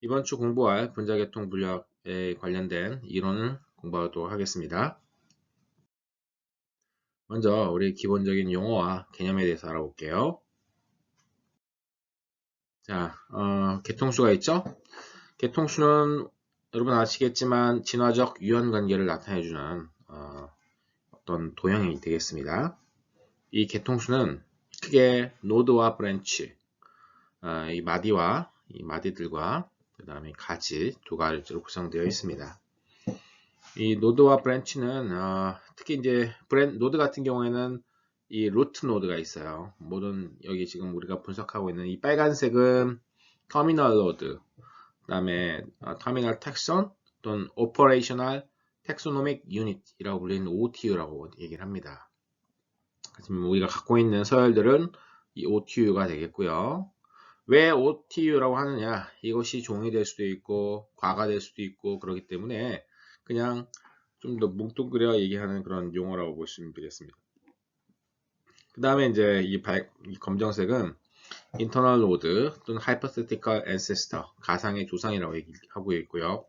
이번 주 공부할 분자계통 분력에 관련된 이론을 공부하도록 하겠습니다. 먼저 우리 기본적인 용어와 개념에 대해서 알아볼게요. 자, 계통수가 있죠? 계통수는 여러분 아시겠지만 진화적 유연관계를 나타내주는 어떤 도형이 되겠습니다. 이 계통수는 크게 노드와 브랜치, 이 마디와 이 마디들과 그 다음에 가지 두 가지로 구성되어 있습니다. 이 노드와 브랜치는 특히 이제 노드 같은 경우에는 이 루트 노드가 있어요. 모든 여기 지금 우리가 분석하고 있는 이 빨간색은 터미널 노드, 그다음에 터미널 텍선 또는 오퍼레이셔널 텍소노믹 유닛이라고 불리는 OTU라고 얘기를 합니다. 지금 우리가 갖고 있는 서열들은 이 OTU가 되겠고요. 왜 OTU라고 하느냐? 이것이 종이 될 수도 있고 과가 될 수도 있고 그렇기 때문에 그냥 좀 더 뭉뚱그려 얘기하는 그런 용어라고 보시면 되겠습니다. 그 다음에 이제 이 검정색은 internal node 또는 hypothetical ancestor, 가상의 조상이라고 얘기하고 있고요.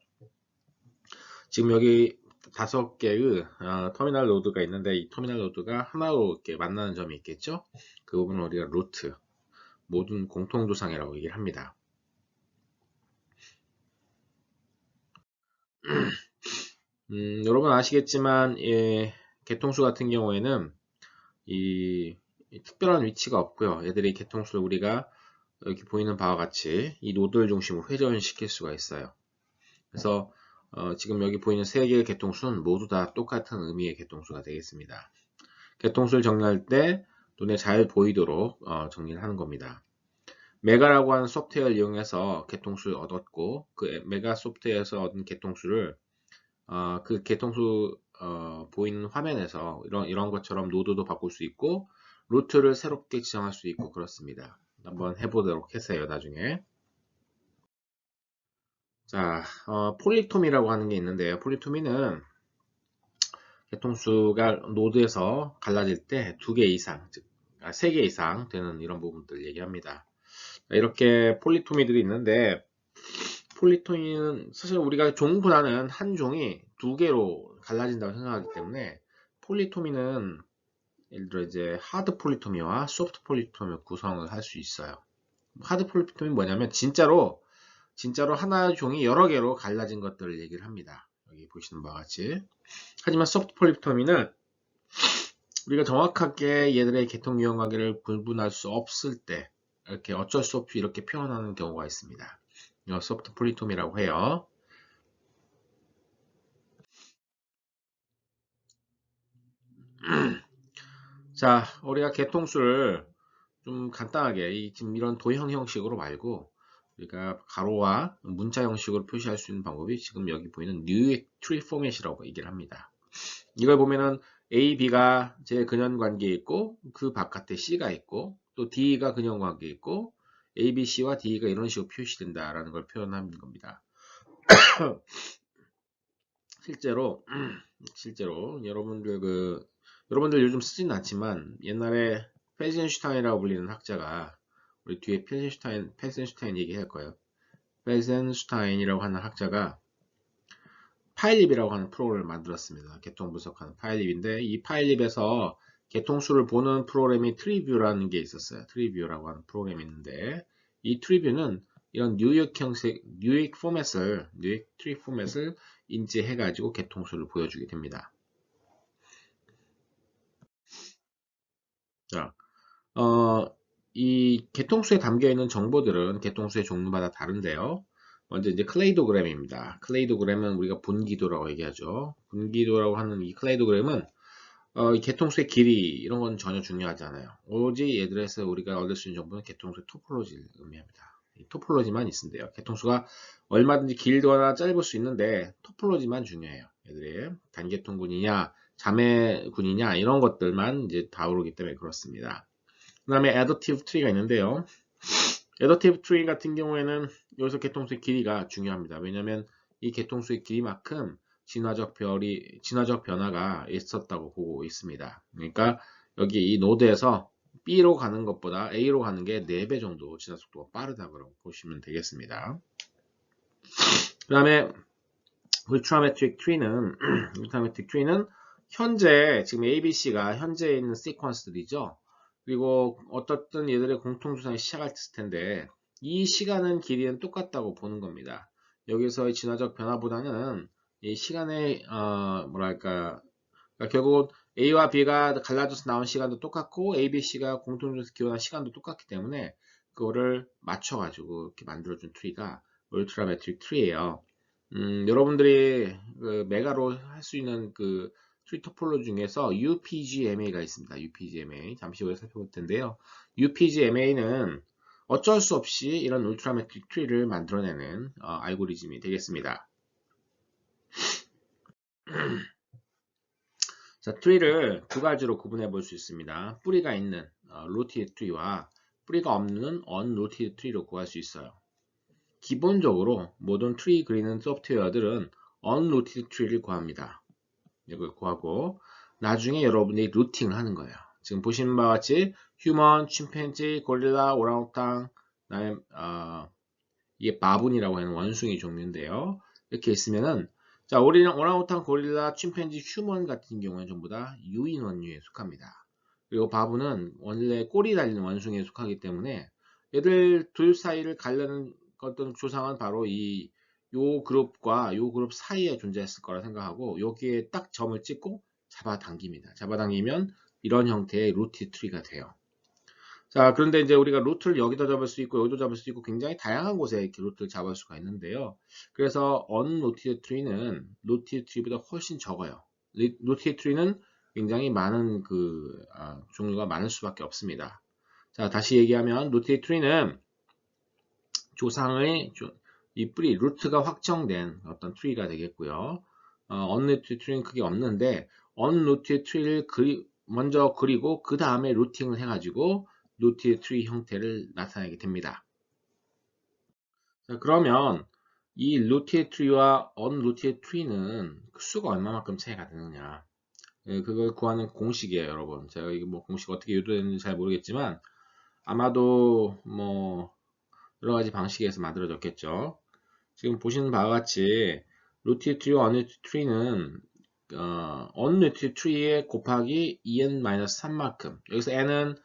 지금 여기 5개의 터미널 노드가 있는데 이 터미널 노드가 하나로 이렇게 만나는 점이 있겠죠? 그 부분을 우리가 루트, 모든 공통조상이라고 얘기를 합니다. 여러분 아시겠지만 개통수 같은 경우에는 이 특별한 위치가 없고요. 얘들이 개통수를 우리가 여기 보이는 바와 같이 이 노드를 중심으로 회전시킬 수가 있어요. 그래서 지금 여기 보이는 3개의 개통수는 모두 다 똑같은 의미의 개통수가 되겠습니다. 개통수를 정리할 때 눈에 잘 보이도록 정리를 하는 겁니다. 메가라고 하는 소프트웨어를 이용해서 개통수를 얻었고 그 메가 소프트웨어에서 얻은 개통수를 그 개통수 보이는 화면에서 이런 것처럼 노드도 바꿀 수 있고 루트를 새롭게 지정할 수 있고 그렇습니다. 한번 해보도록 하세요 나중에. 자, 폴리토미라고 하는 게 있는데요. 폴리토미는 개통수가 노드에서 갈라질 때 2개 이상, 즉 3개 이상 되는 이런 부분들 얘기합니다. 이렇게 폴리토미들이 있는데 폴리토미는 사실 우리가 종보다는 한 종이 2개로 갈라진다고 생각하기 때문에 폴리토미는 예를 들어 이제 하드 폴리토미와 소프트 폴리토미 구성을 할 수 있어요. 하드 폴리토미 뭐냐면 진짜로 하나의 종이 여러 개로 갈라진 것들을 얘기를 합니다. 여기 보시는 바와 같이. 하지만 소프트 폴리토미는 우리가 정확하게 얘들의 계통 유형 관계를 구분할 수 없을 때 이렇게 어쩔 수 없이 이렇게 표현하는 경우가 있습니다. 이거 소프트 폴리토미라고 해요. 자, 우리가 개통수를 좀 간단하게 지금 이런 도형 형식으로 말고 우리가 가로와 문자 형식으로 표시할 수 있는 방법이 지금 여기 보이는 뉴익 트리 포맷이라고 얘기를 합니다. 이걸 보면은 A, B가 제 근연 관계에 있고 그 바깥에 C가 있고 또 D가 근연 관계에 있고 A, B, C와 D가 이런 식으로 표시된다라는 걸 표현하는 겁니다. 실제로 여러분들 요즘 쓰진 않지만 옛날에 펠센슈타인이라고 불리는 학자가 우리 뒤에 펠센슈타인 얘기할 거예요. 펠센슈타인이라고 하는 학자가 파일립이라고 하는 프로그램을 만들었습니다. 계통 분석하는 파일립인데 이 파일립에서 계통수를 보는 프로그램이 트리뷰라는 게 있었어요. 트리뷰라고 하는 프로그램이 있는데 이 트리뷰는 이런 뉴익 트리 포맷을 인지해가지고 계통수를 보여주게 됩니다. 자, 이 계통수에 담겨 있는 정보들은 계통수의 종류마다 다른데요. 먼저 이제 클레이도그램입니다. 클레이도그램은 우리가 분기도라고 얘기하죠. 분기도라고 하는 이 클레이도그램은 이 개통수의 길이 이런 건 전혀 중요하지 않아요. 오로지 얘들에서 우리가 얻을 수 있는 정보는 개통수의 토폴로지를 의미합니다. 이 토폴로지만 있으면 개통수가 얼마든지 길거나 짧을 수 있는데 토폴로지만 중요해요. 얘들이 단계통군이냐 자매군이냐 이런 것들만 이제 다루기 때문에 그렇습니다. 그 다음에 additive tree가 있는데요. additive tree 같은 경우에는 여기서 개통수의 길이가 중요합니다. 왜냐하면 이 개통수의 길이만큼 진화적 변화가 있었다고 보고 있습니다. 그러니까 여기 이 노드에서 B로 가는 것보다 A로 가는 게 4배 정도 진화 속도가 빠르다고 보시면 되겠습니다. 그 다음에 울트라매트릭 트리는 울트라매트릭 트리는 현재 지금 ABC가 현재 있는 시퀀스들이죠. 그리고 어떻든 얘들의 공통조상이 시작할 텐데 이 시간은 길이는 똑같다고 보는 겁니다. 여기서의 진화적 변화보다는 이 시간의 뭐랄까 그러니까 결국 A와 B가 갈라져서 나온 시간도 똑같고 A, B, C가 공통조상에서 기원한 시간도 똑같기 때문에 그거를 맞춰가지고 이렇게 만들어준 트리가 울트라매트릭 트리예요. 여러분들이 그 메가로 할 수 있는 그 트리 토폴로지 중에서 UPGMA가 있습니다. UPGMA 잠시 후에 살펴볼 텐데요. UPGMA는 어쩔 수 없이 이런 울트라매트릭 트리를 만들어내는 알고리즘이 되겠습니다. 자, 트리를 두 가지로 구분해 볼 수 있습니다. 뿌리가 있는 루티드 트리와 뿌리가 없는 언루티드 트리로 구할 수 있어요. 기본적으로 모든 트리 그리는 소프트웨어들은 언루티드 트리를 구합니다. 이걸 구하고 나중에 여러분이 루팅을 하는 거예요. 지금 보시는 바와 같이 휴먼, 침팬지, 고릴라, 오랑우탕, 그다음에 이게 바분이라고 하는 원숭이 종류인데요. 이렇게 있으면은 자, 오랑우탕, 고릴라, 침팬지, 휴먼 같은 경우는 전부 다 유인 원류에 속합니다. 그리고 바분은 원래 꼬리 달린 원숭이에 속하기 때문에 얘들 둘 사이를 가르는 어떤 조상은 바로 요 그룹과 요 그룹 사이에 존재했을 거라 생각하고 여기에 딱 점을 찍고 잡아당깁니다. 잡아당기면 이런 형태의 루트 트리가 돼요. 자, 그런데 이제 우리가 루트를 여기다 잡을 수 있고 여기도 잡을 수 있고 굉장히 다양한 곳에 이렇게 루트를 잡을 수가 있는데요. 그래서 언루티드 트리는 루티드 트리보다 훨씬 적어요. 루티드 트리는 굉장히 많은 종류가 많을 수밖에 없습니다. 자, 다시 얘기하면 루티드 트리는 조상의 이 뿌리 루트가 확정된 어떤 트리가 되겠고요. 언루티드 트리는 그게 없는데 언루티드 트리를 먼저 그리고 그 다음에 루팅을 해가지고 루티드 트리 형태를 나타내게 됩니다. 자, 그러면 이 루티드 트리와 언루티드 트리는 수가 얼마만큼 차이가 되느냐? 그걸 구하는 공식이에요, 여러분. 제가 이게 뭐 공식 어떻게 유도되는지 잘 모르겠지만 아마도 뭐 여러 가지 방식에서 만들어졌겠죠. 지금 보시는 바와 같이 루티드 트리와 언루티드 트리는 언루티드 트리에 곱하기 2n-3만큼 여기서 n은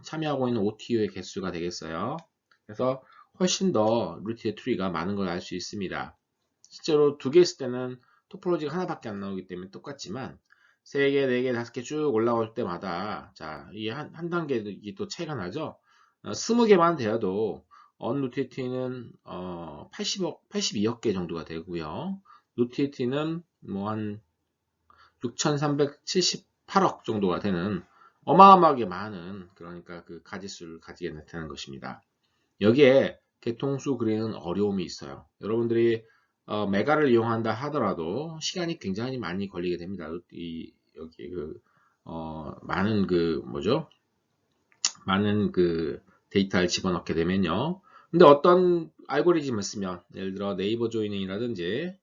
참여하고 있는 OTU의 개수가 되겠어요. 그래서 훨씬 더 루티드 트리가 많은 걸 알 수 있습니다. 실제로 두 개 있을 때는 토폴로지가 하나밖에 안 나오기 때문에 똑같지만 3개, 4개, 5개 쭉 올라올 때마다 자, 이 한 단계도 이게 또 차이가 나죠. 20개만 되어도 언루티드는 82억 개 정도가 되고요. 루티드는 뭐 한 6,378억 정도가 되는 어마어마하게 많은 그러니까 그 가지수를 가지게 나타나는 것입니다. 여기에 개통수 그리는 어려움이 있어요. 여러분들이 메가를 이용한다 하더라도 시간이 굉장히 많이 걸리게 됩니다. 여기 많은 많은 데이터를 집어넣게 되면요. 근데 어떤 알고리즘을 쓰면 예를 들어 네이버 조이닝이라든지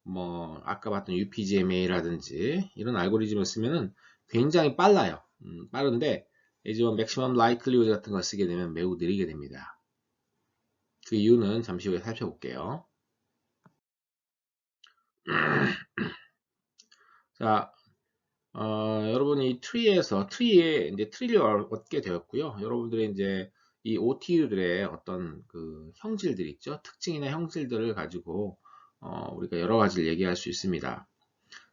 뭐 아까 봤던 UPGMA라든지 이런 알고리즘을 쓰면은 굉장히 빨라요. 빠른데 이제 맥시멈 라이클리후드 같은 걸 쓰게 되면 매우 느리게 됩니다. 그 이유는 잠시 후에 살펴볼게요. 자, 여러분이 이 트리에 이제 트리를 얻게 되었고요. 여러분들이 이제 이 OTU들의 어떤 그 형질들 있죠. 특징이나 형질들을 가지고 우리가 여러 가지를 얘기할 수 있습니다.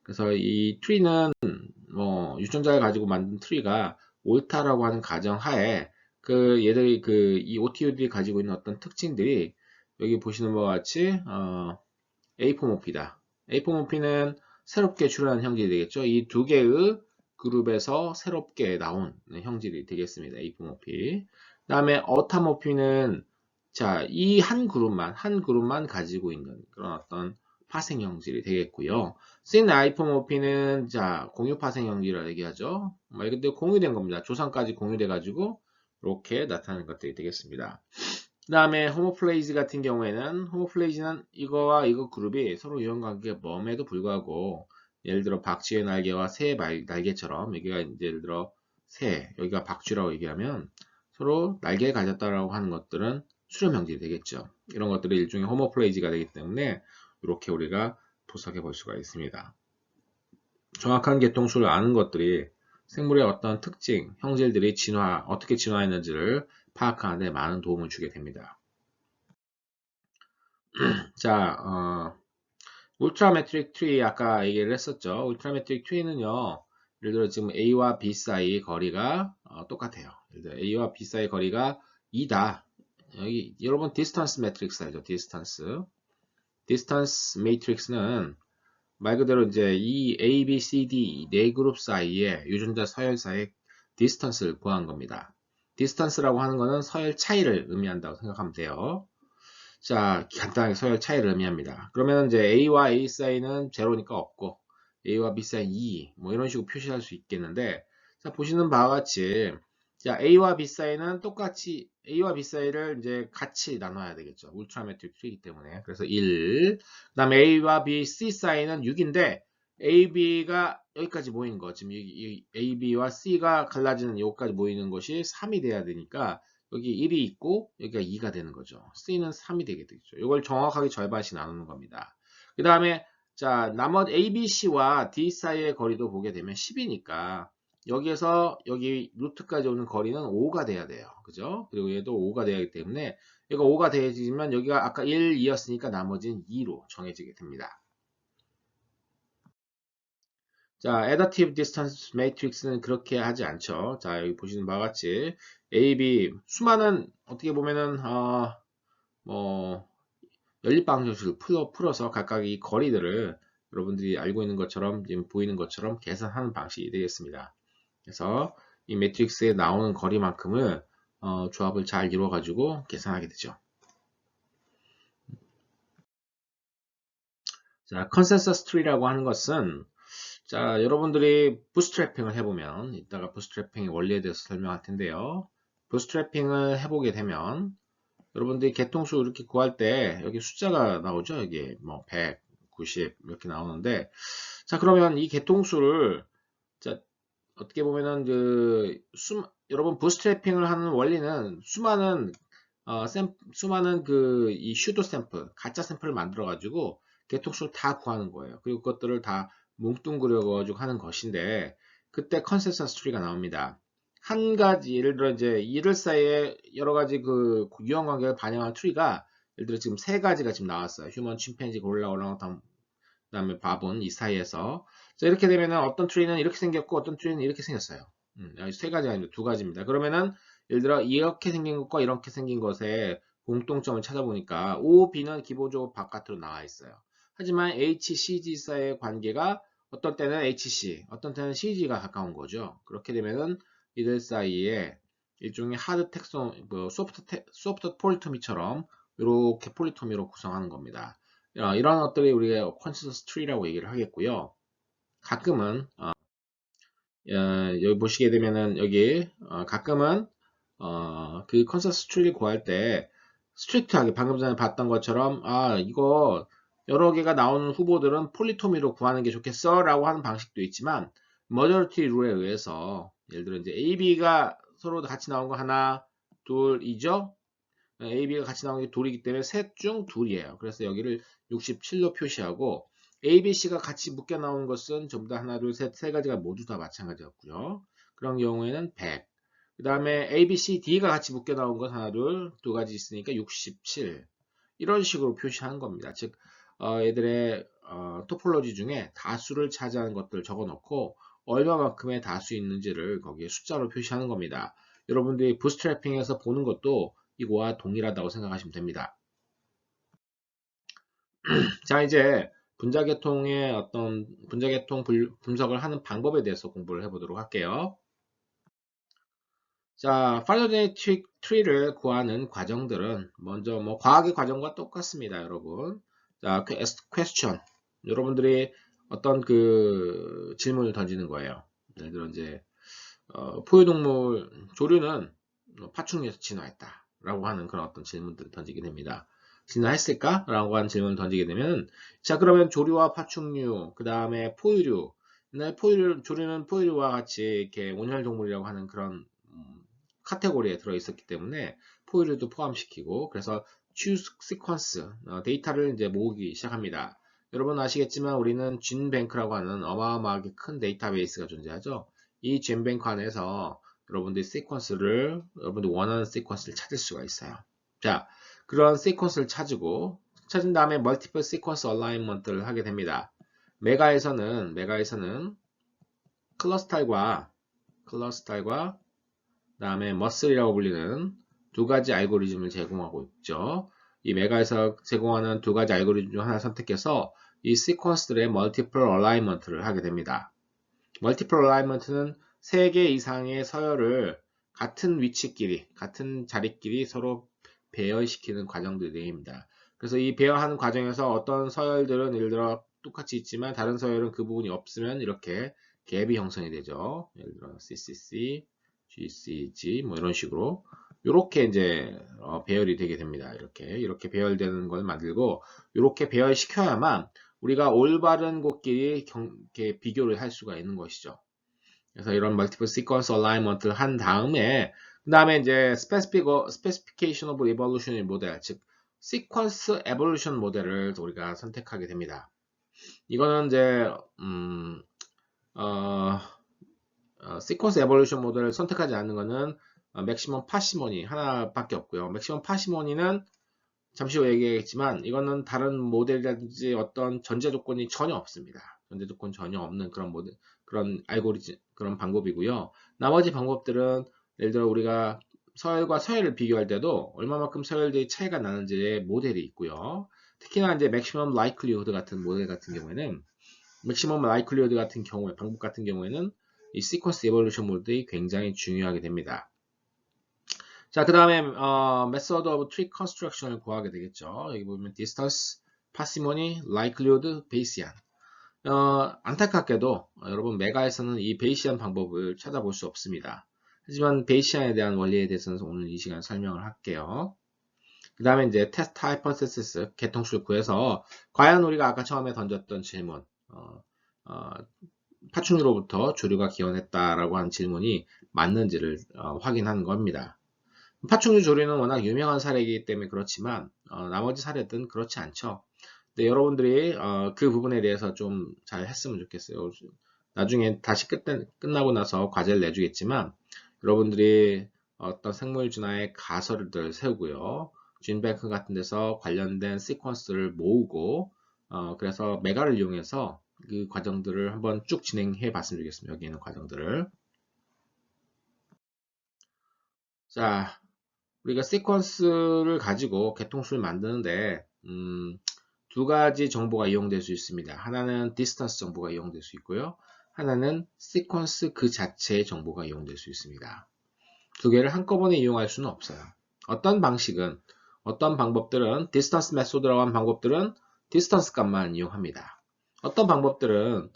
그래서 이 트리는 뭐 유전자를 가지고 만든 트리가 옳다라고 하는 가정 하에 얘들이 이 OTU들이 가지고 있는 어떤 특징들이 여기 보시는 바와 같이 에이포모피다. 에이포모피는 새롭게 출현한 형질이 되겠죠. 이 두 개의 그룹에서 새롭게 나온 형질이 되겠습니다. 에이포모피. 그 다음에 어타모피는 자, 이 한 그룹만 가지고 있는 그런 어떤 파생 형질이 되겠고요. 신 아이포모피는 자, 공유 파생 형질이라고 얘기하죠. 말 그대로 공유된 겁니다. 조상까지 공유돼 가지고 이렇게 나타나는 것들이 되겠습니다. 그 다음에 호모플레이즈 같은 경우에는 호모플레이즈는 이거와 이거 그룹이 서로 이원관계가 멈에도 불구하고 예를 들어 박쥐의 날개와 새의 날개처럼 여기가 예를 들어 새, 여기가 박쥐라고 얘기하면 서로 날개를 가졌다라고 하는 것들은 수렴 형질이 되겠죠. 이런 것들이 일종의 호모플레이지가 되기 때문에 이렇게 우리가 분석해 볼 수가 있습니다. 정확한 개통수를 아는 것들이 생물의 어떤 특징, 형질들이 어떻게 진화했는지를 파악하는 데 많은 도움을 주게 됩니다. 자, 울트라메트릭 트리 아까 얘기를 했었죠. 울트라메트릭 트리는요, 예를 들어 지금 A와 B 사이의 거리가 똑같아요. 예를 들어 A와 B 사이의 거리가 2다. 여기 여러분 디스턴스 매트릭스 알죠? 디스턴스 매트릭스는 말 그대로 이제 이 A, B, C, D 네 그룹 사이에 유전자 서열 사이의 디스턴스를 구한 겁니다. 디스턴스라고 하는 거는 서열 차이를 의미한다고 생각하면 돼요. 자, 간단하게 서열 차이를 의미합니다. 그러면 이제 A와 A 사이는 제로니까 없고 A와 B 사이 2, 뭐 이런 식으로 표시할 수 있겠는데, 자, 보시는 바와 같이 자, A와 B 사이는 똑같이 A와 B 사이를 이제 같이 나눠야 되겠죠. 울트라매트릭 트리이기 때문에. 그래서 1. 그다음에 A와 B, C 사이는 6인데 A, B가 여기까지 모이는 거. 지금 이 A, B와 C가 갈라지는 여기까지 모이는 것이 3이 돼야 되니까 여기 1이 있고 여기가 2가 되는 거죠. C는 3이 되게 되죠. 이걸 정확하게 절반씩 나누는 겁니다. 그 다음에 자, 나머지 A, B, C와 D 사이의 거리도 보게 되면 10이니까 여기에서 여기 루트까지 오는 거리는 5가 돼야 돼요. 그죠? 그리고 얘도 5가 돼야 하기 때문에 얘가 5가 돼야지만 여기가 아까 1, 2였으니까 나머지는 2로 정해지게 됩니다. 자, Additive Distance Matrix는 그렇게 하지 않죠. 자, 여기 보시는 바와 같이 A, B 수많은 어떻게 보면은 뭐 연립방정식을 풀어서 각각 이 거리들을 여러분들이 알고 있는 것처럼 지금 보이는 것처럼 계산하는 방식이 되겠습니다. 그래서 이 매트릭스에 나오는 거리만큼을 조합을 잘 이루어 가지고 계산하게 되죠. 자, 컨센서스 트리라고 하는 것은 자, 여러분들이 부스트래핑을 해보면 이따가 부스트래핑의 원리에 대해서 설명할 텐데요. 부스트래핑을 해보게 되면 여러분들이 개통수 이렇게 구할 때 여기 숫자가 나오죠. 여기 뭐 100, 90 이렇게 나오는데 자, 그러면 이 개통수를 자, 어떻게 보면은 여러분 부스트래핑을 하는 원리는 수많은 이 슈도 샘플, 가짜 샘플을 만들어 가지고 개통수를 다 구하는 거예요. 그리고 그것들을 다 뭉뚱그려 가지고 하는 것인데 그때 컨센서스 트리가 나옵니다. 한 가지 예를 들어 이제 이들 사이에 여러 가지 그 유형 관계를 반영한 트리가 예를 들어 지금 세 가지가 지금 나왔어요. 휴먼, 침팬지, 고릴라, 오랑우탄, 그다음에 바본 이 사이에서 자, 이렇게 되면은 어떤 트리는 이렇게 생겼고 어떤 트리는 이렇게 생겼어요. 세 가지가 아니라 두 가지입니다. 그러면은 예를 들어 이렇게 생긴 것과 이렇게 생긴 것의 공통점을 찾아보니까 O, B는 기본적으로 바깥으로 나와 있어요. 하지만 H, CG 사이의 관계가 어떤 때는 HC, 어떤 때는 CG가 가까운 거죠. 그렇게 되면은 이들 사이에 일종의 하드 텍소, 소프트 폴리토미처럼 이렇게 폴리토미로 구성하는 겁니다. 이런 것들이 우리가 컨센서스 트리라고 얘기를 하겠고요. 가끔은 여기 보시게 되면은 여기 가끔은 그 컨센서스 트리를 구할 때 스트릭트하게 방금 전에 봤던 것처럼 이거 여러 개가 나오는 후보들은 폴리토미로 구하는 게 좋겠어 라고 하는 방식도 있지만 머저리티 룰에 의해서 예를 들어 이제 A, B가 서로 같이 나온 거 하나, 둘이죠. A, B가 같이 나온 게 둘이기 때문에 셋 중 둘이에요. 그래서 여기를 67로 표시하고 A, B, C가 같이 묶여 나온 것은 전부 다 하나, 둘, 셋, 세 가지가 모두 다 마찬가지였고요. 그런 경우에는 100. 그 다음에 A, B, C, D가 같이 묶여 나온 것 하나, 둘, 두 가지 있으니까 67. 이런 식으로 표시하는 겁니다. 즉, 얘들의 토폴로지 중에 다수를 차지하는 것들을 적어 놓고 얼마만큼의 다수 있는지를 거기에 숫자로 표시하는 겁니다. 여러분들이 부스트래핑에서 보는 것도 이거와 동일하다고 생각하시면 됩니다. 자, 이제 분자계통의 어떤 분자계통 분석을 하는 방법에 대해서 공부를 해보도록 할게요. 자, 파이로제네틱 트리를 구하는 과정들은 먼저 뭐 과학의 과정과 똑같습니다, 여러분. 자, question. 여러분들이 어떤 그 질문을 던지는 거예요. 예를 들어 이제 포유동물 조류는 파충류에서 진화했다 라고 하는 그런 어떤 질문들을 던지게 됩니다. 진화했을까? 라고 하는 질문을 던지게 되면 자, 그러면 조류와 파충류 그 다음에 포유류 조류는 포유류와 같이 이렇게 온혈동물이라고 하는 그런 카테고리에 들어 있었기 때문에 포일도 포함시키고 그래서 choose sequence 데이터를 이제 모으기 시작합니다. 여러분 아시겠지만 우리는 GenBank라고 하는 어마어마하게 큰 데이터베이스가 존재하죠. 이 GenBank 안에서 여러분들이 시퀀스를 여러분들 원하는 시퀀스를 찾을 수가 있어요. 자, 그런 시퀀스를 찾은 다음에 멀티플 시퀀스 얼라인먼트를 하게 됩니다. 메가에서는 클러스타일과 그다음에 머슬이라고 불리는 두 가지 알고리즘을 제공하고 있죠. 이 메가에서 제공하는 두 가지 알고리즘 중 하나 선택해서 이 시퀀스들의 멀티플 얼라인먼트를 하게 됩니다. 멀티플 얼라인먼트는 3개 이상의 서열을 같은 위치끼리, 같은 자리끼리 서로 배열시키는 과정들입니다. 그래서 이 배열하는 과정에서 어떤 서열들은 예를 들어 똑같이 있지만 다른 서열은 그 부분이 없으면 이렇게 갭이 형성이 되죠. 예를 들어 CCC, GCG 뭐 이런 식으로 이렇게 이제 배열이 되게 됩니다. 이렇게 배열되는 걸 만들고 이렇게 배열시켜야만 우리가 올바른 곳끼리 이렇게 비교를 할 수가 있는 것이죠. 그래서 이런 multiple sequence alignment를 한 다음에 그 다음에 이제 specification of evolutionary model, 즉 sequence evolution 모델을 우리가 선택하게 됩니다. 이거는 이제 sequence evolution 모델을 선택하지 않는 것은 maximum parsimony 하나밖에 없고요. maximum parsimony는 잠시 후에 얘기하겠지만 이거는 다른 모델이라든지 어떤 전제 조건이 전혀 없습니다. 전제 조건 전혀 없는 그런 모델, 그런 알고리즘, 그런 방법이고요. 나머지 방법들은 예를 들어 우리가 서열과 서열을 비교할 때도 얼마만큼 서열들이 차이가 나는지의 모델이 있고요. 특히나 이제 maximum likelihood 같은 모델 같은 경우에는 maximum likelihood 같은 경우에 방법 같은 경우에는 이 sequence evolution 모델이 굉장히 중요하게 됩니다. 자, 그 다음에 method of tree construction을 구하게 되겠죠. 여기 보면 distance, parsimony, likelihood, Bayesian. 안타깝게도 여러분 메가에서는 이 베이시안 방법을 찾아볼 수 없습니다. 하지만 베이시안에 대한 원리에 대해서는 오늘 이 시간 설명을 할게요. 그 다음에 이제 테스트 하이퍼테시스 개통수를 구해서 과연 우리가 아까 처음에 던졌던 질문 파충류로부터 조류가 기원했다라고 하는 질문이 맞는지를 확인하는 겁니다. 파충류 조류는 워낙 유명한 사례이기 때문에 그렇지만 나머지 사례들은 그렇지 않죠. 근데 여러분들이 그 부분에 대해서 좀 잘 했으면 좋겠어요. 나중에 다시 끝나고 나서 과제를 내주겠지만 여러분들이 어떤 생물진화의 가설을 세우고요. GenBank 같은 데서 관련된 시퀀스를 모으고 그래서 메가를 이용해서 그 과정들을 한번 쭉 진행해 봤으면 좋겠습니다. 여기 있는 과정들을. 자, 우리가 시퀀스를 가지고 개통수를 만드는데 두 가지 정보가 이용될 수 있습니다. 하나는 디스턴스 정보가 이용될 수 있고요. 하나는 시퀀스 그 자체의 정보가 이용될 수 있습니다. 두 개를 한꺼번에 이용할 수는 없어요. 어떤 방법들은 디스턴스 메소드라고 하는 방법들은 디스턴스 값만 이용합니다. 어떤 방법들은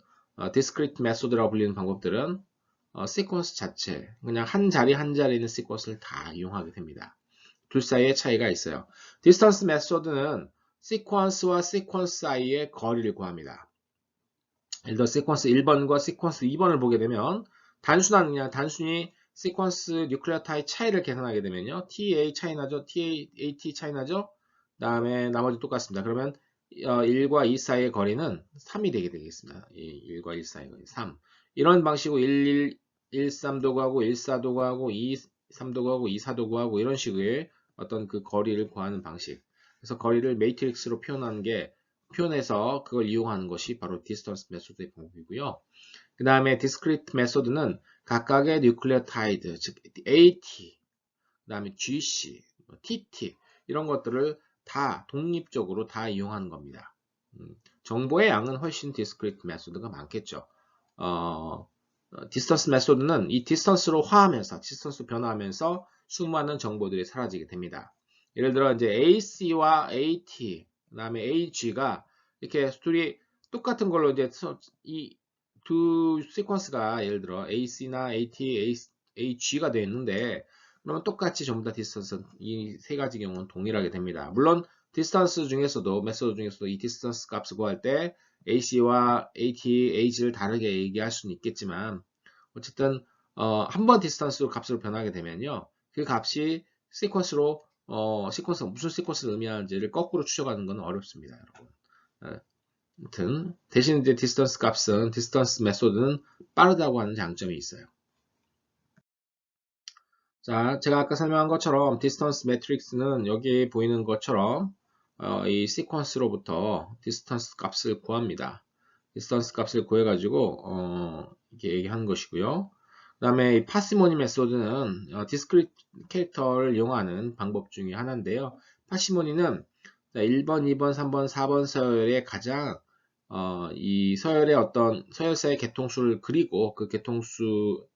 discrete 메소드라고 불리는 방법들은 시퀀스 자체, 그냥 한 자리에 있는 시퀀스를 다 이용하게 됩니다. 둘 사이에 차이가 있어요. 디스턴스 메소드는 시퀀스와 시퀀스 사이의 거리를 구합니다. 예를 들어 시퀀스 1번과 시퀀스 2번을 보게 되면 단순히 시퀀스 뉴클레오타이드 차이를 계산하게 되면요. TA 차이 나죠. TAT 차이 나죠. 그 다음에 나머지 똑같습니다. 그러면 1과 2 사이의 거리는 3이 되겠습니다. 1과 1 사이의 거리 3. 이런 방식으로 113도 구하고 14도 구하고 23도 구하고 24도 구하고 이런 식의 어떤 그 거리를 구하는 방식. 그래서 거리를 매트릭스로 표현해서 그걸 이용하는 것이 바로 디스턴스 메소드의 방법이고요. 그 다음에 디스크리트 메소드는 각각의 뉴클레오타이드, 즉 AT, 그 다음에 GC, TT 이런 것들을 다 독립적으로 다 이용하는 겁니다. 정보의 양은 훨씬 디스크리트 메소드가 많겠죠. 디스턴스 메소드는 이 디스턴스로 변화하면서 수많은 정보들이 사라지게 됩니다. 예를 들어 이제 AC와 AT, 그 다음에 AG가 이렇게 둘이 똑같은 걸로 이제 이 두 시퀀스가 예를 들어 AC나 AT, AG가 되어 있는데 그러면 똑같이 전부 다 디스턴스 이 세 가지 경우는 동일하게 됩니다. 물론 디스턴스 중에서도 메소드 중에서도 이 디스턴스 값을 구할 때 AC와 AT, AG를 다르게 얘기할 수는 있겠지만 어쨌든 한 번 디스턴스 값으로 변하게 되면요. 그 값이 시퀀스로 시퀀스가 무슨 시퀀스를 의미하는지를 거꾸로 추적하는 건 어렵습니다, 여러분. 아무튼 대신 이제 디스턴스 값은 디스턴스 메소드는 빠르다고 하는 장점이 있어요. 자, 제가 아까 설명한 것처럼 디스턴스 매트릭스는 여기 보이는 것처럼 이 시퀀스로부터 디스턴스 값을 구합니다. 디스턴스 값을 구해가지고 이렇게 얘기하는 것이고요. 그 다음에 이 파시모니 메소드는 디스크리트 캐릭터를 이용하는 방법 중에 하나인데요. 파시모니는 1번, 2번, 3번, 4번 서열의 가장 이 서열의 어떤 서열사의 개통수를 그리고 그 개통수를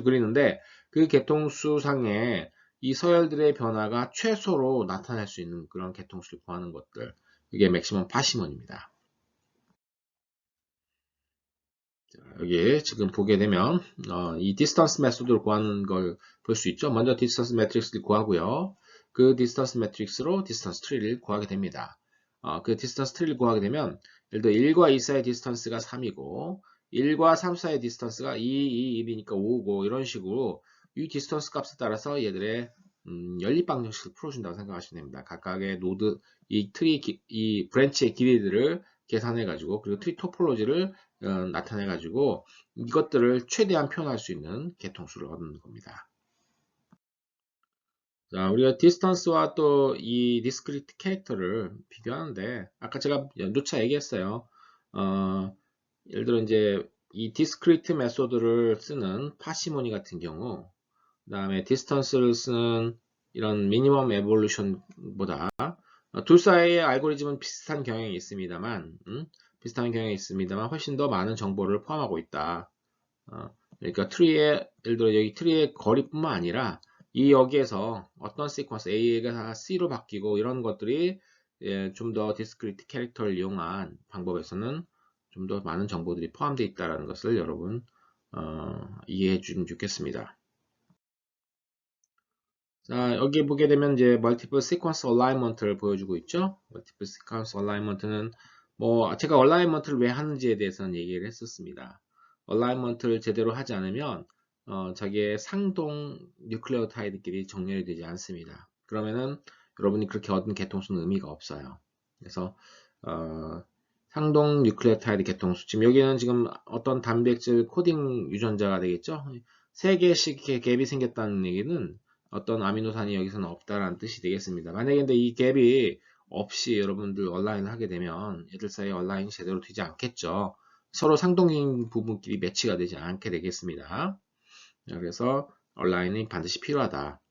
그리는데 그 개통수상에 이 서열들의 변화가 최소로 나타날 수 있는 그런 개통수를 구하는 것들, 이게 맥시멈 파시몬입니다. 여기 지금 보게 되면 이 디스턴스 메소드를 구하는 걸 볼 수 있죠. 먼저 디스턴스 매트릭스를 구하고요. 그 디스턴스 매트릭스로 디스턴스 트리를 구하게 됩니다. 그 디스턴스 트리를 구하게 되면 예를 들어 1과 2 사이의 디스턴스가 3이고 1과 3 사이의 디스턴스가 2, 2, 1이니까 5고 이런 식으로 이 디스턴스 값에 따라서 얘들의 연립 방정식을 풀어준다고 생각하시면 됩니다. 각각의 노드, 이 트리, 이 브랜치의 길이들을 계산해 가지고 그리고 트리 토폴로지를 나타내 가지고 이것들을 최대한 표현할 수 있는 개통수를 얻는 겁니다. 자, 우리가 디스턴스와 또 이 디스크리트 캐릭터를 비교하는데 아까 제가 연도차 얘기했어요. 예를 들어 이제 이 디스크리트 메소드를 쓰는 파시모니 같은 경우, 그 다음에 디스턴스를 쓰는 이런 미니멈 에볼루션보다 둘 사이의 알고리즘은 비슷한 경향이 있습니다만, 훨씬 더 많은 정보를 포함하고 있다. 그러니까 트리의, 예를 들어 여기 트리의 거리뿐만 아니라 이 여기에서 어떤 시퀀스 A가 C로 바뀌고 이런 것들이 좀 더 디스크리트 캐릭터를 이용한 방법에서는 좀 더 많은 정보들이 포함되어 있다는 것을 여러분 이해해 주면 좋겠습니다. 자, 여기 보게 되면 이제 멀티플 시퀀스 얼라이먼트를 보여주고 있죠. 멀티플 시퀀스 얼라이먼트는 뭐 제가 얼라이먼트를 왜 하는지에 대해서는 얘기를 했었습니다. 얼라이먼트를 제대로 하지 않으면 자기의 상동 뉴클레오타이드끼리 정렬이 되지 않습니다. 그러면은 여러분이 그렇게 얻은 개통수는 의미가 없어요. 그래서 상동 뉴클레오타이드 개통수, 지금 여기는 지금 어떤 단백질 코딩 유전자가 되겠죠. 3개씩 갭이 생겼다는 얘기는 어떤 아미노산이 여기서는 없다라는 뜻이 되겠습니다. 만약에 근데 이 갭이 없이 여러분들 온라인을 하게 되면 얘들 사이에 온라인이 제대로 되지 않겠죠. 서로 상동인 부분끼리 매치가 되지 않게 되겠습니다. 그래서 온라인이 반드시 필요하다.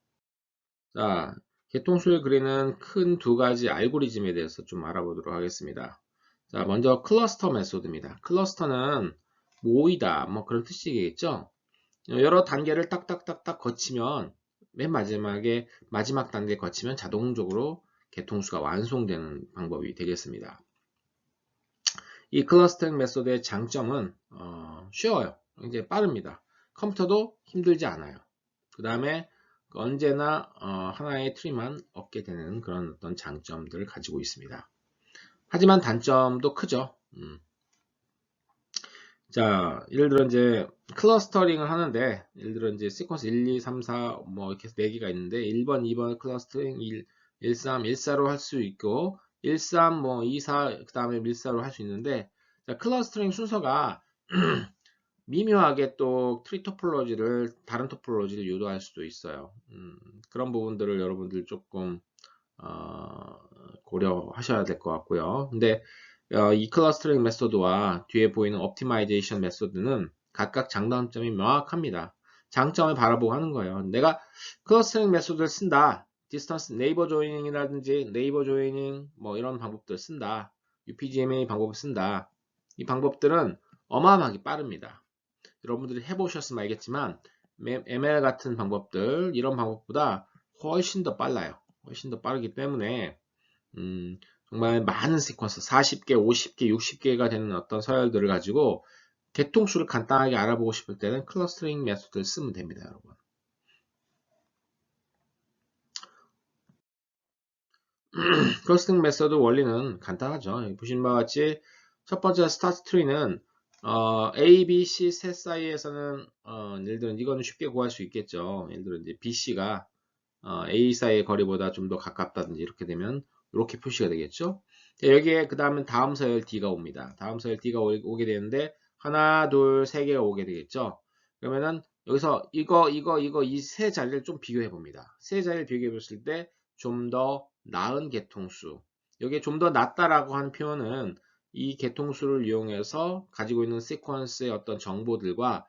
자, 개통수를 그리는 큰 두 가지 알고리즘에 대해서 좀 알아보도록 하겠습니다. 자, 먼저 클러스터 메소드입니다. 클러스터는 모이다, 뭐 그런 뜻이겠죠. 여러 단계를 딱딱딱딱 거치면 맨 마지막에 마지막 단계 거치면 자동적으로 개통수가 완성되는 방법이 되겠습니다. 이 클러스터링 메소드의 장점은 쉬워요. 굉장히 빠릅니다. 컴퓨터도 힘들지 않아요. 그 다음에 언제나 하나의 트리만 얻게 되는 그런 어떤 장점들을 가지고 있습니다. 하지만 단점도 크죠. 자, 예를 들어 이제 클러스터링을 하는데, 예를 들어 이제 시퀀스 1, 2, 3, 4, 뭐 이렇게 4개가 있는데, 1번, 2번 클러스터링 1, 3, 1사로 할 수 있고, 1, 3, 뭐 2, 4, 그 다음에 1사로 할 수 있는데, 자, 클러스터링 순서가 미묘하게 또 트리 토폴로지를, 다른 토폴로지를 유도할 수도 있어요. 그런 부분들을 여러분들 조금, 고려하셔야 될 것 같고요. 근데 이 클러스터링 메소드와 뒤에 보이는 옵티마이제이션 메소드는 각각 장단점이 명확합니다. 장점을 바라보고 하는 거예요. 내가 클러스터링 메소드를 쓴다. 디스턴스 네이버 조이닝이라든지 네이버 조이닝 뭐 이런 방법들을 쓴다. UPGMA 방법을 쓴다. 이 방법들은 어마어마하게 빠릅니다. 여러분들이 해보셨으면 알겠지만 ML 같은 방법들 이런 방법보다 훨씬 더 빨라요. 훨씬 더 빠르기 때문에 정말 많은 시퀀스 40개, 50개, 60개가 되는 어떤 서열들을 가지고 개통수를 간단하게 알아보고 싶을 때는 클러스터링 메소드를 쓰면 됩니다, 여러분. 클러스터링 메소드 원리는 간단하죠. 여기 보시는 바와 같이 첫 번째 스타트 트리는 A, B, C 셋 사이에서는 예를 들어 이거는 쉽게 구할 수 있겠죠. 예를 들어 이제 B, C가 A 사이의 거리보다 좀 더 가깝다든지 이렇게 되면 이렇게 표시가 되겠죠. 여기에 그 다음에 다음 서열 D가 옵니다. 다음 서열 D가 오게 되는데 하나, 둘, 세 개가 오게 되겠죠. 그러면은 여기서 이거 이 세 자리를 좀 비교해 봅니다. 세 자리를 비교해 봤을 때 좀 더 나은 개통수. 여기에 좀 더 낫다라고 하는 표현은 이 개통수를 이용해서 가지고 있는 시퀀스의 어떤 정보들과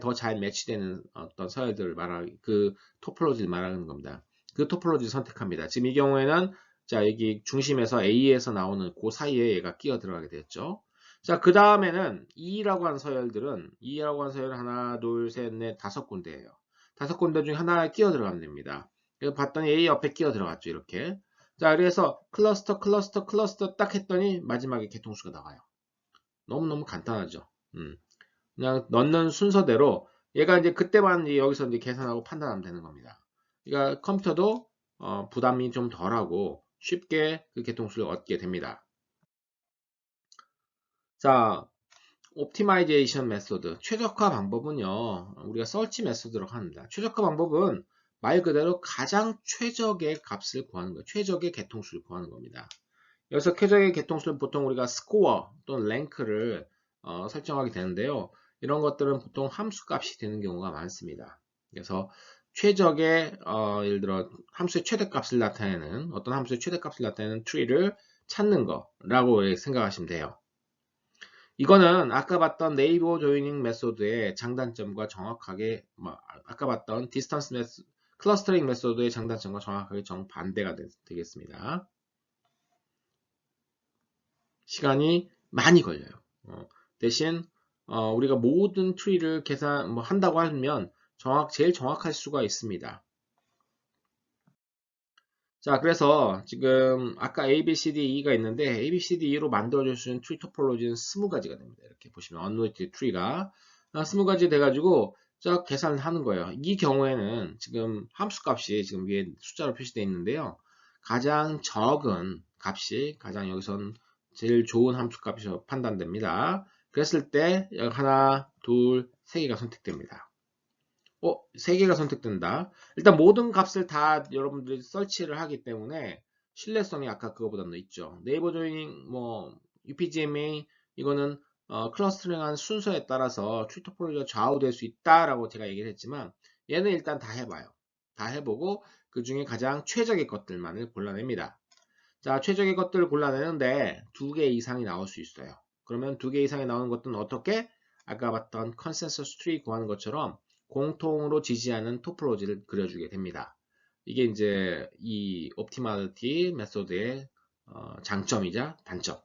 더 잘 매치되는 어떤 서열들을 그 토폴로지를 말하는 겁니다. 그 토폴로지를 선택합니다. 지금 이 경우에는 자, 여기 중심에서 A에서 나오는 그 사이에 얘가 끼어 들어가게 되었죠. 자, 그 다음에는 E라고 하는 서열들은 E라고 하는 서열은 하나, 둘, 셋, 넷, 다섯 군데예요. 다섯 군데 중에 하나에 끼어 들어가면 됩니다. 그래서 봤더니 A 옆에 끼어 들어갔죠, 이렇게. 자, 그래서 클러스터 딱 했더니 마지막에 개통수가 나와요. 너무너무 간단하죠. 그냥 넣는 순서대로 얘가 이제 그때만 여기서 이제 계산하고 판단하면 되는 겁니다. 그러니까 컴퓨터도 부담이 좀 덜하고 쉽게 그 개통수를 얻게 됩니다. 자, 옵티마이제이션 메소드, 최적화 방법은요, 우리가 설치 메소드라고 합니다. 최적화 방법은 말 그대로 가장 최적의 값을 구하는 거예요. 최적의 개통수를 구하는 겁니다. 여기서 최적의 개통수는 보통 우리가 스코어 또는 랭크를 설정하게 되는데요. 이런 것들은 보통 함수 값이 되는 경우가 많습니다. 그래서 최적의 예를 들어 함수의 최대값을 나타내는 어떤 함수의 최대값을 나타내는 트리를 찾는 거라고 생각하시면 돼요. 이거는 아까 봤던 네이버 조이닝 메소드의 장단점과 정확하게 아까 봤던 디스턴스 메소드, 클러스터링 메소드의 장단점과 정확하게 정반대가 되겠습니다. 시간이 많이 걸려요. 대신 우리가 모든 트리를 계산 한다고 하면 제일 정확할 수가 있습니다. 자, 그래서 지금 아까 A, B, C, D, E가 있는데 A, B, C, D, E로 만들어줄 수 있는 트리 토폴로지는 20가지가 됩니다. 이렇게 보시면 언노이티드 트리가 20가지 돼가지고 쫙 계산을 하는 거예요. 이 경우에는 지금 함수값이 지금 위에 숫자로 표시되어 있는데요. 가장 적은 값이 가장 여기선 제일 좋은 함수값이 판단됩니다. 그랬을 때 하나, 둘, 세 개가 선택됩니다. 세 개가 선택된다. 일단 모든 값을 다 여러분들이 설치를 하기 때문에 신뢰성이 아까 그거보다는 있죠. 네이버 조이닝, UPGMA 이거는 클러스터링한 순서에 따라서 트리 토폴로지가 좌우될 수 있다라고 제가 얘기를 했지만 얘는 일단 다 해봐요. 다 해보고 그 중에 가장 최적의 것들만을 골라냅니다. 자, 최적의 것들을 골라내는데 2개 이상이 나올 수 있어요. 그러면 2개 이상이 나오는 것들은 어떻게? 아까 봤던 컨센서스 트리 구하는 것처럼 공통으로 지지하는 토폴로지를 그려주게 됩니다. 이게 이제 이 옵티멀리티 메소드의 장점이자 단점.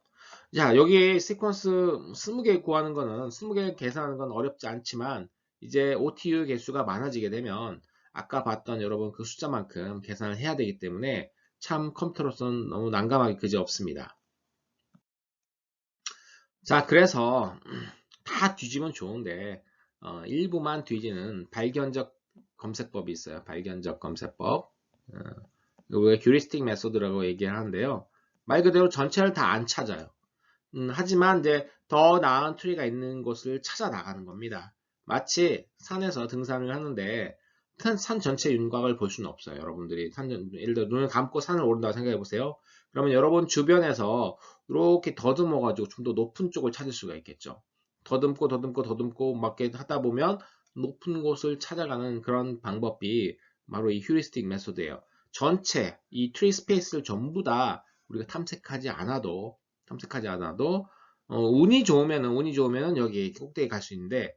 자, 여기 시퀀스 20개 구하는 거는 20개 계산하는 건 어렵지 않지만 이제 OTU 개수가 많아지게 되면 아까 봤던 여러분 그 숫자만큼 계산을 해야 되기 때문에 참 컴퓨터로서는 너무 난감하기 그지없습니다. 자, 그래서 다 뒤지면 좋은데 일부만 뒤지는 발견적 검색법이 있어요. 발견적 검색법. 우리가 휴리스틱 메소드라고 얘기를 하는데요. 말 그대로 전체를 다 안 찾아요. 하지만 이제 더 나은 트리가 있는 곳을 찾아 나가는 겁니다. 마치 산에서 등산을 하는데 산 전체 윤곽을 볼 수는 없어요. 여러분들이 예를 들어 눈을 감고 산을 오른다고 생각해 보세요. 그러면 여러분 주변에서 이렇게 더듬어 가지고 좀 더 높은 쪽을 찾을 수가 있겠죠. 더듬고 막 이렇게 하다 보면 높은 곳을 찾아가는 그런 방법이 바로 이 휴리스틱 메소드예요. 전체 이 트리 스페이스를 전부 다 우리가 탐색하지 않아도 운이 좋으면은 여기 꼭대기 갈 수 있는데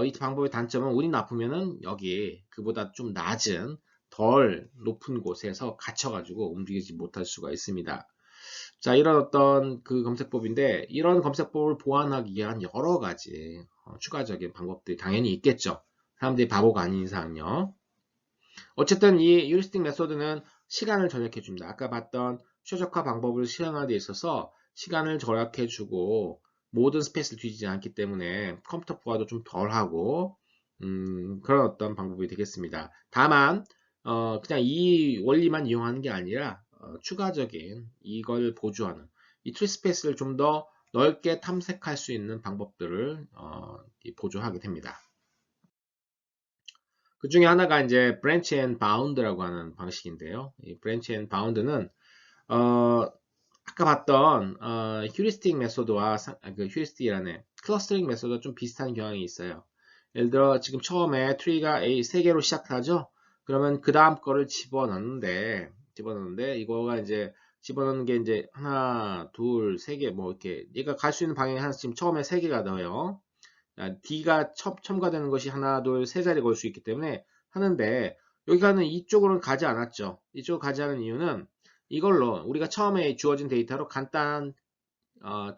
이 방법의 단점은 운이 나쁘면은 여기 그보다 좀 낮은 덜 높은 곳에서 갇혀가지고 움직이지 못할 수가 있습니다. 자, 이런 어떤 그 검색법인데 이런 검색법을 보완하기 위한 여러 가지 추가적인 방법들이 당연히 있겠죠. 사람들이 바보가 아닌 이상요. 어쨌든 이 유리스틱 메소드는 시간을 절약해 줍니다. 아까 봤던 최적화 방법을 실행하는 데 있어서 시간을 절약해 주고 모든 스페이스를 뒤지지 않기 때문에 컴퓨터 부하도 좀 덜하고 그런 어떤 방법이 되겠습니다. 다만 그냥 이 원리만 이용하는 게 아니라 추가적인 이걸 보조하는 이 트리 스페이스를 좀 더 넓게 탐색할 수 있는 방법들을 보조하게 됩니다. 그 중에 하나가 이제 branch and bound라고 하는 방식인데요. 이 branch and bound는 아까 봤던 휴리스틱 메소드와 그 휴리스틱이라는 클러스터링 메소드가 좀 비슷한 경향이 있어요. 예를 들어 지금 처음에 트리가 A 3개로 시작하죠. 그러면 그 다음 거를 집어넣는데 이거가 이제 집어넣는 게 이제 하나, 둘, 세 개 뭐 이렇게 얘가 갈 수 있는 방향이 하나 지금 처음에 3개가 넣어요. D가 첨가되는 것이 하나, 둘, 세 자리 걸 수 있기 때문에 하는데 여기 가는 이쪽으로는 가지 않았죠. 이쪽으로 가지 않은 이유는 이걸로 우리가 처음에 주어진 데이터로 간단한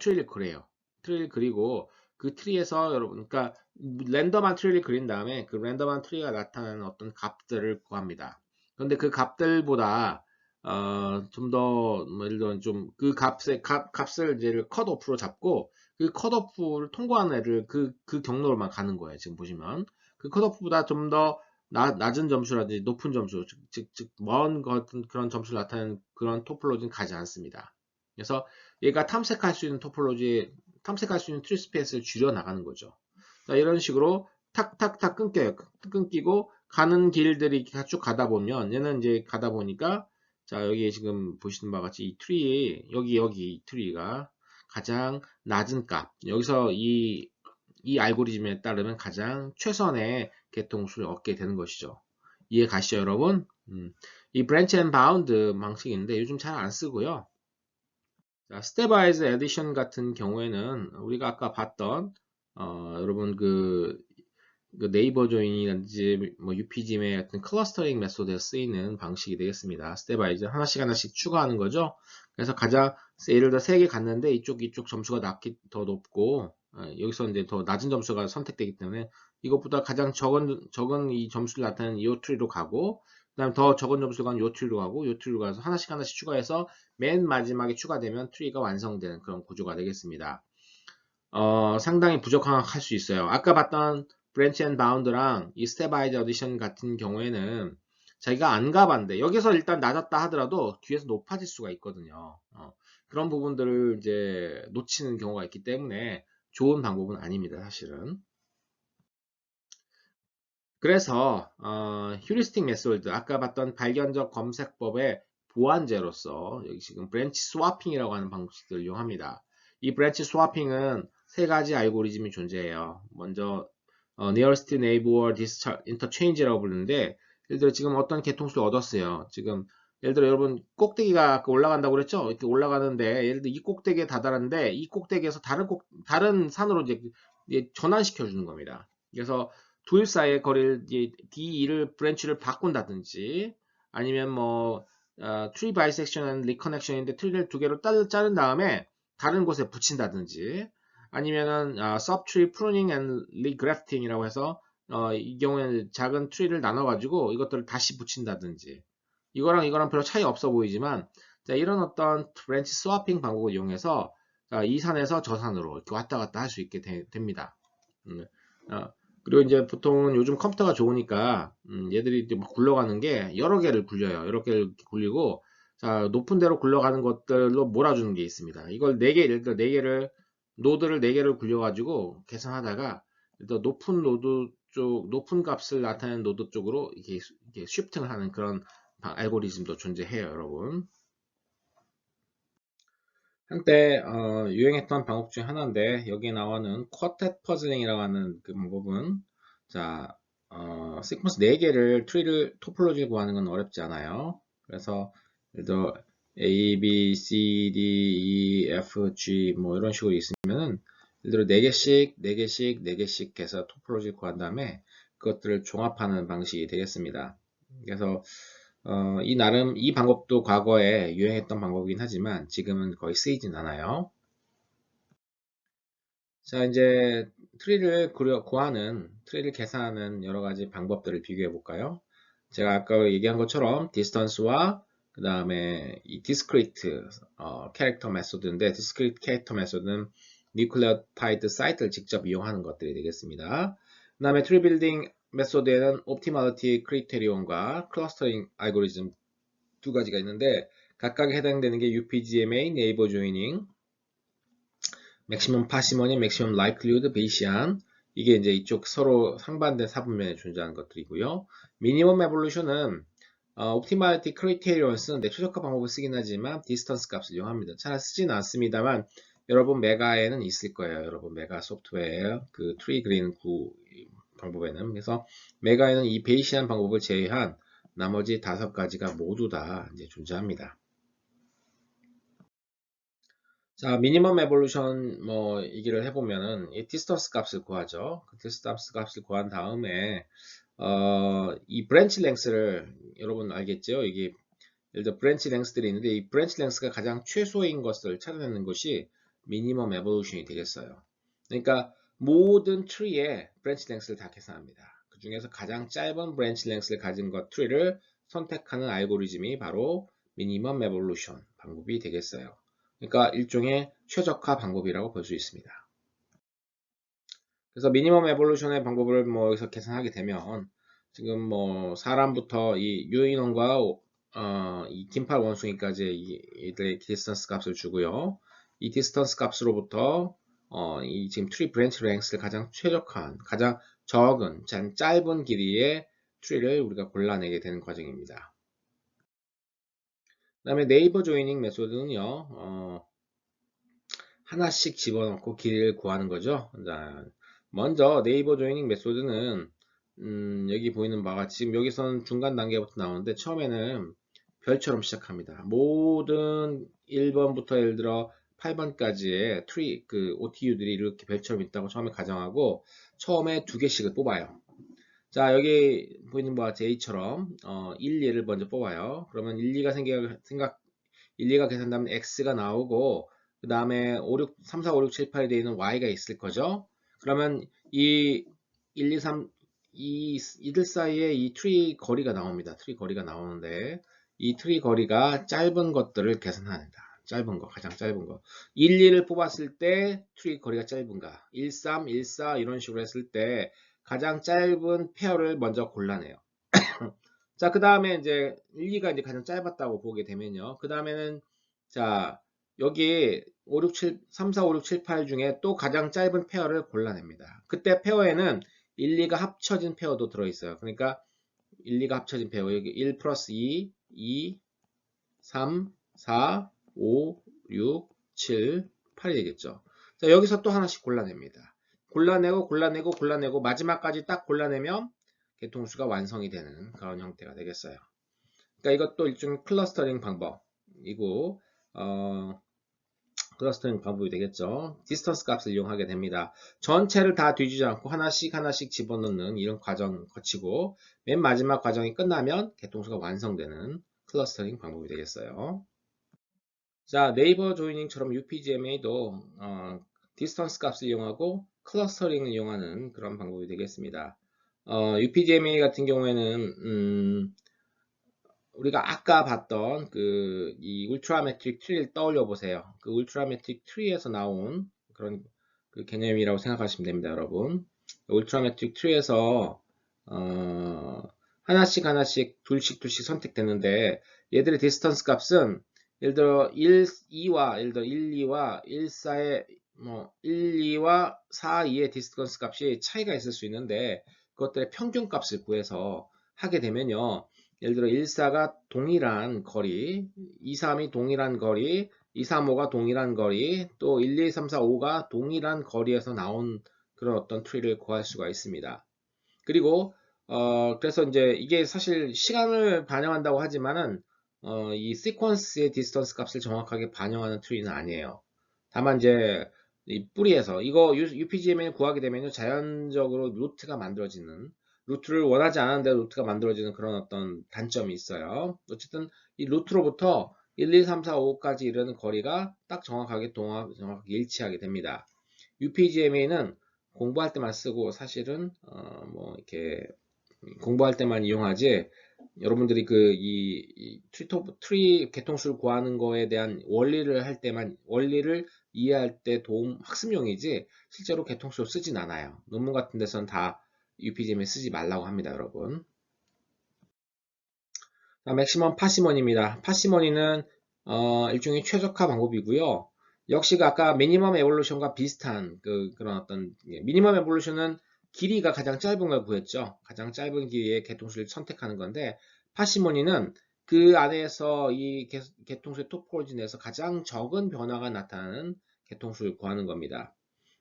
트리를 그려요. 트리를 그리고 그 트리에서 여러분 그러니까 랜덤한 트리를 그린 다음에 그 랜덤한 트리가 나타나는 어떤 값들을 구합니다. 그런데 그 값들보다 좀 더 예를 들어 좀 그 값을 이제 컷오프로 잡고 그 컷오프를 통과하는 애들 그 경로로만 가는 거예요. 지금 보시면 그 컷오프보다 좀 더 낮은 점수라든지 높은 점수 즉 먼 그런 점수를 나타내는 그런 토폴로지는 가지 않습니다. 그래서 얘가 탐색할 수 있는 토폴로지, 탐색할 수 있는 트리 스페이스를 줄여 나가는 거죠. 자, 이런 식으로 탁탁탁 끊기고 가는 길들이 쭉 가다 보면 얘는 이제 가다 보니까 자, 여기 지금 보시는 바와 같이 이 트리, 여기 이 트리가 가장 낮은 값, 여기서 이 알고리즘에 따르면 가장 최선의 개통수를 얻게 되는 것이죠. 이해 가시죠, 여러분? 이 브랜치 앤 바운드 방식인데 요즘 잘 안 쓰고요. 자, 스텝와이즈 에디션 같은 경우에는 우리가 아까 봤던 여러분 그 네이버 조인이라든지 뭐 UPGM의 같은 클러스터링 메소드에 쓰이는 방식이 되겠습니다. 스텝와이즈 하나씩 추가하는 거죠. 그래서 가장 예를 들어 3개 갔는데 이쪽 점수가 더 높고 여기서 이제 더 낮은 점수가 선택되기 때문에 이것보다 가장 적은 이 점수를 나타내는 이 트리로 가고 그다음 더 적은 점수가 요 트리로 가고 요 트리로 가서 하나씩 추가해서 맨 마지막에 추가되면 트리가 완성되는 그런 구조가 되겠습니다. 상당히 부족할 수 있어요. 아까 봤던 브랜치 앤 바운드랑 이 스텝와이즈 어디션 같은 경우에는 자기가 안 가봤는데 여기서 일단 낮았다 하더라도 뒤에서 높아질 수가 있거든요. 그런 부분들을 이제 놓치는 경우가 있기 때문에 좋은 방법은 아닙니다, 사실은. 그래서 휴리스틱 메소드 아까 봤던 발견적 검색법의 보완제로서 여기 지금 브랜치 스와핑이라고 하는 방식들을 이용합니다. 이 브랜치 스와핑은 세 가지 알고리즘이 존재해요. 먼저 nearest neighbor interchange라고 부르는데 예를 들어 지금 어떤 개통수를 얻었어요. 지금 예를 들어 여러분 꼭대기가 아까 올라간다고 그랬죠? 이렇게 올라가는데 예를 들어 이 꼭대기에 다다랐는데 이 꼭대기에서 다른 산으로 이제 전환시켜 주는 겁니다. 그래서 둘 사이의 거리를 D2를 브랜치를 바꾼다든지 아니면 뭐 트리 바이섹션 앤 리커넥션인데 트리를 두 개로 자른 다음에 다른 곳에 붙인다든지 아니면은 subtree pruning and regrafting이라고 해서 이 경우에는 작은 트리를 나눠 가지고 이것들을 다시 붙인다든지 이거랑 별로 차이 없어 보이지만 자, 이런 어떤 브랜치 스와핑 방법을 이용해서 이 산에서 저 산으로 이렇게 왔다 갔다 할 수 있게 됩니다. 그리고 이제 보통은 요즘 컴퓨터가 좋으니까 얘들이 이제 막 굴러가는 게 여러 개를 굴려요. 여러 개를 굴리고 자, 높은 데로 굴러가는 것들로 몰아주는 게 있습니다. 이걸 예를 들어 4개를 노드를 4개를 굴려가지고 계산하다가 일단 높은 값을 나타내는 노드 쪽으로 이렇게 쉬프팅을 하는 그런 알고리즘도 존재해요, 여러분. 한때 유행했던 방법 중에 하나인데 여기에 나오는 쿼텟 퍼즐링이라고 하는 그 방법은 자 시퀀스 4개를 트리를 토폴로지를 구하는 건 어렵지 않아요. 그래서 예를 들어 A, B, C, D, E, F, G 뭐 이런 식으로 있으면은 예를 들어 4개씩 해서 토폴로지를 구한 다음에 그것들을 종합하는 방식이 되겠습니다. 그래서 이 방법도 과거에 유행했던 방법이긴 하지만 지금은 거의 쓰이진 않아요. 자, 이제 트리를 계산하는 여러 가지 방법들을 비교해 볼까요? 제가 아까 얘기한 것처럼 디스턴스와 그 다음에 이 discrete 캐릭터 메소드인데 discrete 캐릭터 메소드는 nucleotide site를 직접 이용하는 것들이 되겠습니다. 그 다음에 트리 빌딩 메소드에는 optimality 크리테리온과 클러스터링 알고리즘 두 가지가 있는데 각각에 해당되는 게 UPGMA, 네이버 조이닝, 맥시멈 파시머니, 맥시멈 라이클리후드, 베이시안 이게 이제 이쪽 서로 상반된 사분면에 존재하는 것들이고요. 미니멈 에볼루션은 옵티멀티 크리테리언 쓰는데 최적화 방법을 쓰긴 하지만 디스턴스 값을 이용합니다. 잘 쓰진 않습니다만 여러분 메가에는 있을 거예요. 여러분 메가 소프트웨어 그 트리 그린 구 방법에는. 그래서 메가에는 이 베이시안 방법을 제외한 나머지 5가지가 모두 다 이제 존재합니다. 자, 미니멈 에볼루션 뭐 얘기를 해보면은 이 디스턴스 값을 구하죠. 그 디스턴스 값을 구한 다음에 이 브랜치 랭스를 여러분 알겠죠? 이게 예를 들어 브랜치 랭스들이 있는데 이 브랜치 랭스가 가장 최소인 것을 찾아내는 것이 미니멈 에볼루션이 되겠어요. 그러니까 모든 트리의 브랜치 랭스를 다 계산합니다. 그 중에서 가장 짧은 브랜치 랭스를 가진 것 트리를 선택하는 알고리즘이 바로 미니멈 에볼루션 방법이 되겠어요. 그러니까 일종의 최적화 방법이라고 볼 수 있습니다. 그래서 미니멈 에볼루션의 방법을 뭐 여기서 계산하게 되면 지금 뭐 사람부터 이 유인원과 이 긴팔 원숭이까지 이들의 디스턴스 값을 주고요. 이 디스턴스 값으로부터 이 지금 트리 브랜치 랭스를 가장 최적화한, 가장 적은, 짧은 길이의 트리를 우리가 골라내게 되는 과정입니다. 그 다음에 네이버 조이닝 메소드는요. 하나씩 집어넣고 길이를 구하는 거죠. 자, 먼저 네이버 조이닝 메소드는 여기 보이는 바와 같이 지금 여기서는 중간 단계부터 나오는데 처음에는 별처럼 시작합니다. 모든 1번부터 예를 들어 8번까지의 트리 그 OTU들이 이렇게 별처럼 있다고 처음에 가정하고 처음에 2개씩을 뽑아요. 자, 여기 보이는 바와 같이 A처럼 1, 2를 먼저 뽑아요. 그러면 1, 2가 1, 2가 계산되면 X가 나오고 그 다음에 3, 4, 5, 6, 7, 8에 되어 있는 Y가 있을 거죠. 그러면 이 1, 2, 3, 이들 사이에 이 트리 거리가 나옵니다. 트리 거리가 나오는데 이 트리 거리가 짧은 것들을 계산합니다. 짧은 거, 가장 짧은 거. 1, 2를 뽑았을 때 트리 거리가 짧은가? 1, 3, 1, 4 이런 식으로 했을 때 가장 짧은 페어를 먼저 골라내요. 자, 그 다음에 이제 1, 2가 이제 가장 짧았다고 보게 되면요. 그 다음에는 자, 여기 5, 6, 7, 3, 4, 5, 6, 7, 8 중에 또 가장 짧은 페어를 골라냅니다. 그때 페어에는 1, 2가 합쳐진 페어도 들어있어요. 그러니까 1, 2가 합쳐진 페어. 여기 1 플러스 2, 2, 3, 4, 5, 6, 7, 8이 되겠죠. 자, 여기서 또 하나씩 골라냅니다. 골라내고 마지막까지 딱 골라내면 개통수가 완성이 되는 그런 형태가 되겠어요. 그러니까 이것도 일종의 클러스터링 방법이고 클러스터링 방법이 되겠죠. 디스턴스 값을 이용하게 됩니다. 전체를 다 뒤지지 않고 하나씩 집어넣는 이런 과정 거치고 맨 마지막 과정이 끝나면 개통수가 완성되는 클러스터링 방법이 되겠어요. 자, 네이버 조이닝처럼 UPGMA도 디스턴스 값을 이용하고 클러스터링을 이용하는 그런 방법이 되겠습니다. UPGMA 같은 경우에는 우리가 아까 봤던 이 울트라매트릭 트리를 떠올려 보세요. 그 울트라매트릭 트리에서 나온 그런 그 개념이라고 생각하시면 됩니다, 여러분. 울트라매트릭 트리에서 하나씩 둘씩 선택되는데 얘들의 디스턴스 값은 예를 들어 1, 2와 예를 들어 1, 2와 1, 4의 1, 2와 4, 2의 디스턴스 값이 차이가 있을 수 있는데 그것들의 평균 값을 구해서 하게 되면요. 예를 들어 1, 4가 동일한 거리, 2, 3이 동일한 거리, 2, 3, 5가 동일한 거리, 또 1, 2, 3, 4, 5가 동일한 거리에서 나온 그런 어떤 트리를 구할 수가 있습니다. 그리고 그래서 이제 이게 사실 시간을 반영한다고 하지만은 이 시퀀스의 디스턴스 값을 정확하게 반영하는 트리는 아니에요. 다만 이제 이 뿌리에서 이거 UPGM을 구하게 되면요 자연적으로 루트가 만들어지는 루트를 원하지 않았는데 루트가 만들어지는 그런 어떤 단점이 있어요. 어쨌든 이 루트로부터 1, 2, 3, 4, 5까지 이르는 거리가 딱 정확하게 정확하게 일치하게 됩니다. UPGMA는 공부할 때만 쓰고 사실은 뭐 이렇게 공부할 때만 이용하지 여러분들이 이 트리 개통수를 구하는 거에 대한 원리를 이해할 때 학습용이지 실제로 개통수를 쓰진 않아요. 논문 같은 데서는 다 UPGM에 쓰지 말라고 합니다, 여러분. 맥시멈 파시머니입니다. 파시머니는 일종의 최적화 방법이고요. 역시 아까 미니멈 에볼루션과 비슷한 그런 어떤 미니멈 에볼루션은 길이가 가장 짧은 걸 구했죠. 가장 짧은 길이의 개통수를 선택하는 건데 파시모니는 그 안에서 이 개통수의 토포로지 내에서 가장 적은 변화가 나타나는 개통수를 구하는 겁니다.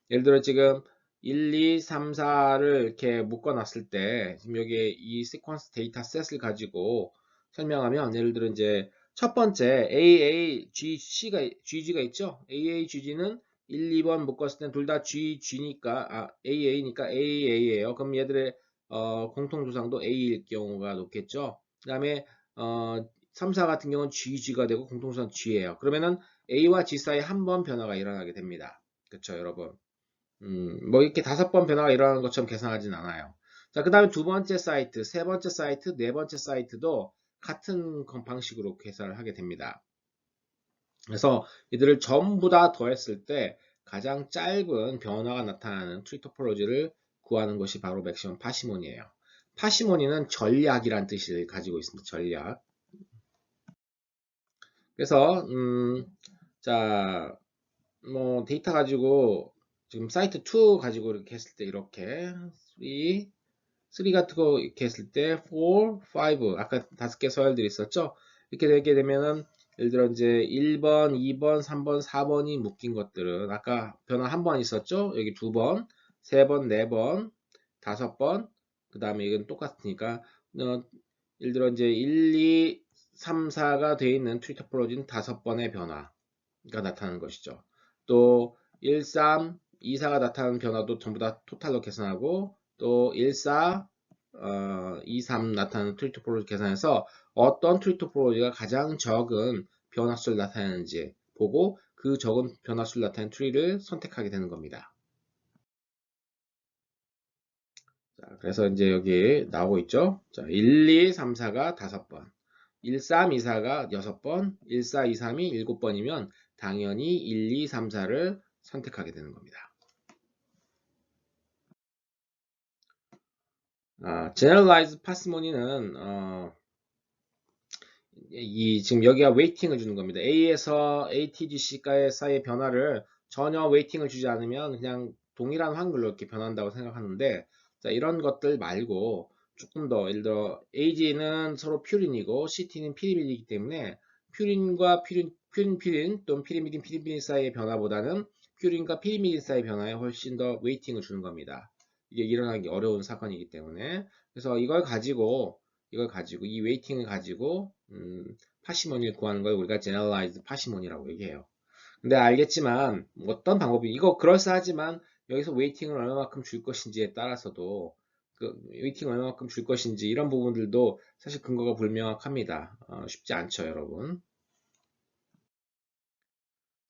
예를 들어 지금 1, 2, 3, 4를 이렇게 묶어놨을 때 지금 여기에 이 시퀀스 데이터 셋을 가지고 설명하면 예를 들어 이제 첫 번째 GG가 있죠. AAGG는 1, 2번 묶었을 땐 둘 다 GG니까 AA니까 AA예요. 그럼 얘들의 공통 조상도 A일 경우가 높겠죠. 그 다음에 3, 4 같은 경우는 GG가 되고 공통 조상 G예요. 그러면은 A와 G 사이에 한 번 변화가 일어나게 됩니다. 그렇죠, 여러분. 뭐 이렇게 5번 변화가 일어나는 것처럼 계산하진 않아요. 자, 그 다음에 두 번째 사이트, 세 번째 사이트, 네 번째 사이트도 같은 방식으로 계산을 하게 됩니다. 그래서 이들을 전부 다 더했을 때 가장 짧은 변화가 나타나는 트리 토포로지를 구하는 것이 바로 맥시멈 파시모니예요. 파시모니는 전략이란 뜻을 가지고 있습니다. 전략. 그래서 자, 뭐 데이터 가지고 지금 사이트 2 가지고 이렇게 했을 때 이렇게 3 같은 거 이렇게 했을 때 4, 5 아까 5개 서열들이 있었죠. 이렇게 되게 되면은 예를 들어 이제 1번, 2번, 3번, 4번이 묶인 것들은 아까 변화 한 번 있었죠. 여기 2번, 3번, 4번, 5번 그 다음에 이건 똑같으니까 예를 들어 이제 1, 2, 3, 4가 되어 있는 트리 토포로지는 5번의 변화가 나타나는 것이죠. 또 1, 3, 2, 4가 나타나는 변화도 전부 다 토탈로 계산하고 또 1, 4, 2, 3 나타나는 트리 토포로지 계산해서 어떤 트리 토포로지가 가장 적은 변화수를 나타내는지 보고 그 적은 변화수를 나타내는 트리를 선택하게 되는 겁니다. 자, 그래서 이제 여기 나오고 있죠. 자, 1, 2, 3, 4가 5번, 1, 3, 2, 4가 6번, 1, 4, 2, 3이 7번이면 당연히 1, 2, 3, 4를 선택하게 되는 겁니다. Generalized Parsimony는 지금 여기가 웨이팅을 주는 겁니다. A에서 ATGC가의 사이의 변화를 전혀 웨이팅을 주지 않으면 그냥 동일한 확률로 이렇게 변한다고 생각하는데 자, 이런 것들 말고 조금 더 예를 들어 AG는 서로 퓨린이고 CT는 피리미딘이기 때문에 퓨린과 퓨린 또는 피리미딘 사이의 변화보다는 퓨린과 피리미딘 사이의 변화에 훨씬 더 웨이팅을 주는 겁니다. 이게 일어나기 어려운 사건이기 때문에 그래서 이걸 가지고 이 웨이팅을 가지고 파시모니를 구하는 걸 우리가 generalized 파시모니라고 얘기해요. 근데 알겠지만 어떤 방법이 이거 그럴싸하지만 여기서 웨이팅을 얼마만큼 줄 것인지에 따라서도 그 웨이팅을 얼마만큼 줄 것인지 이런 부분들도 사실 근거가 불명확합니다. 쉽지 않죠, 여러분.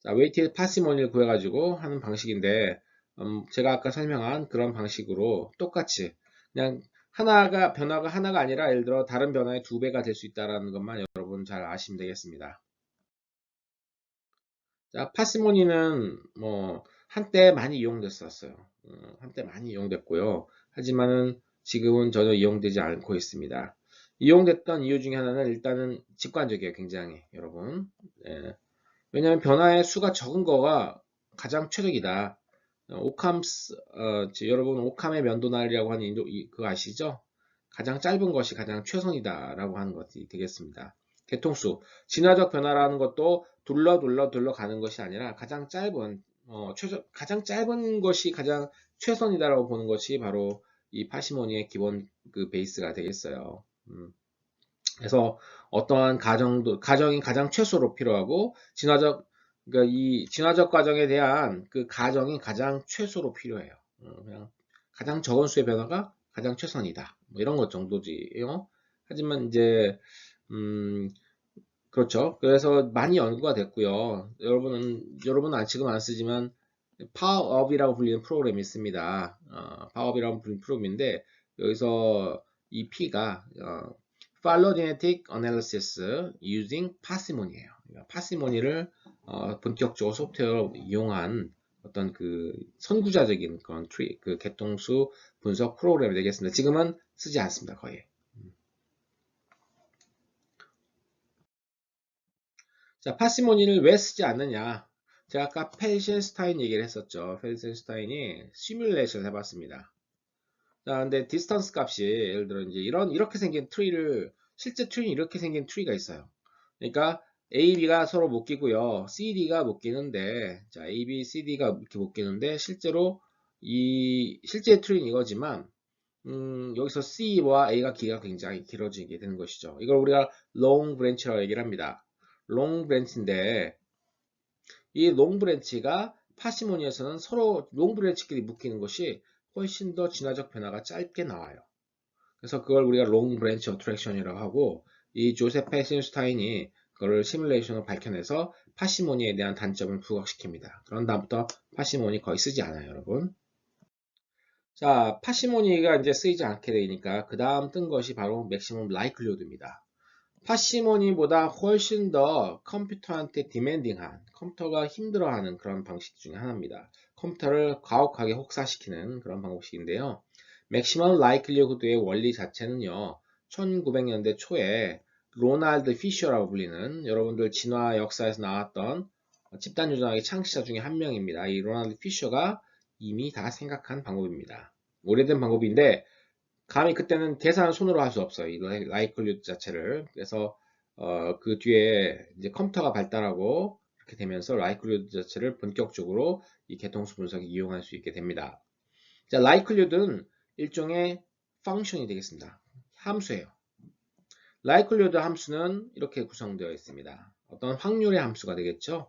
자, 웨이티드 파시모니를 구해가지고 하는 방식인데 제가 아까 설명한 그런 방식으로 똑같이 그냥 변화가 하나가 아니라 예를 들어 다른 변화의 2배가 될 수 있다는 것만 여러분 잘 아시면 되겠습니다. 자, 파시모니는 뭐 한때 많이 이용됐었어요. 한때 많이 이용됐고요. 하지만은 지금은 전혀 이용되지 않고 있습니다. 이용됐던 이유 중에 하나는 일단은 직관적이에요, 굉장히 여러분. 예. 왜냐하면 변화의 수가 적은 거가 가장 최적이다. 여러분 오캄의 면도날이라고 하는 그거 아시죠? 가장 짧은 것이 가장 최선이다라고 하는 것이 되겠습니다. 개통수, 진화적 변화라는 것도 둘러 가는 것이 아니라 가장 짧은 가장 짧은 것이 가장 최선이다라고 보는 것이 바로 이 파시모니의 기본 그 베이스가 되겠어요. 그래서 어떠한 가정이 가장 최소로 필요하고 그러니까 이 진화적 과정에 대한 그 가정이 가장 최소로 필요해요. 그냥 가장 적은 수의 변화가 가장 최선이다. 뭐 이런 것 정도지요. 하지만 이제 그렇죠. 그래서 많이 연구가 됐고요. 여러분은 지금 안 쓰지만 파워업이라고 불리는 프로그램이 있습니다. 파워업이라고 불리는 프로그램인데 여기서 이 P가 Phylogenetic Analysis using Parsimony예요. 파시모니를 본격적으로 소프트웨어로 이용한 어떤 그 선구자적인 그런 그 개통수 분석 프로그램이 되겠습니다. 지금은 쓰지 않습니다, 거의. 자, 파시모니를 왜 쓰지 않느냐? 제가 아까 펠센스타인 얘기를 했었죠. 펠센스타인이 시뮬레이션 해봤습니다. 자, 근데 디스턴스 값이 예를 들어 이제 이렇게 생긴 트리를 실제 트리는 이렇게 생긴 트리가 있어요. 그러니까 A, B가 서로 묶이고요. C, D가 묶이는데 자, A, B, C, D가 이렇게 묶이는데 실제로 이 실제 트리는 이거지만 여기서 C와 A가 길이가 굉장히 길어지게 되는 것이죠. 이걸 우리가 long branch라고 얘기를 합니다. long branch인데 이 long branch가 파시모니에서는 서로 long branch끼리 묶이는 것이 훨씬 더 진화적 변화가 짧게 나와요. 그래서 그걸 우리가 long branch attraction이라고 하고 이 조셉 헤이센슈타인이 그거를 시뮬레이션으로 밝혀내서 파시모니에 대한 단점을 부각시킵니다. 그런 다음부터 파시모니 거의 쓰지 않아요, 여러분. 자, 파시모니가 이제 쓰이지 않게 되니까 그 다음 뜬 것이 바로 맥시멈 라이클리후드입니다. 파시모니보다 훨씬 더 컴퓨터한테 디맨딩한, 컴퓨터가 힘들어하는 그런 방식 중에 하나입니다. 컴퓨터를 가혹하게 혹사시키는 그런 방식인데요. 맥시멈 라이클리후드의 원리 자체는요. 1900년대 초에 로날드 피셔라고 불리는 여러분들 진화 역사에서 나왔던 집단 조작의 창시자 중에 한 명입니다. 이 로날드 피셔가 이미 다 생각한 방법입니다. 오래된 방법인데 감히 그때는 계산을 손으로 할 수 없어요. 이 라이클리후드 자체를. 그래서 그 뒤에 이제 컴퓨터가 발달하고 이렇게 되면서 라이클리후드 자체를 본격적으로 이 개통수 분석에 이용할 수 있게 됩니다. 자, 라이클리후드는 일종의 펑션이 되겠습니다. 함수예요. 라이클리후드 함수는 이렇게 구성되어 있습니다. 어떤 확률의 함수가 되겠죠.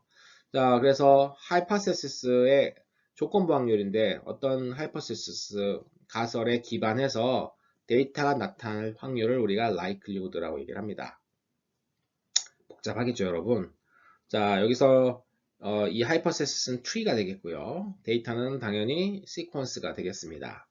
자, 그래서 하이퍼세시스의 조건부 확률인데 어떤 하이퍼세시스 가설에 기반해서 데이터가 나타날 확률을 우리가 likelihood라고 얘기를 합니다. 복잡하겠죠, 여러분. 자, 여기서 이 하이퍼세시스는 tree가 되겠고요. 데이터는 당연히 sequence가 되겠습니다.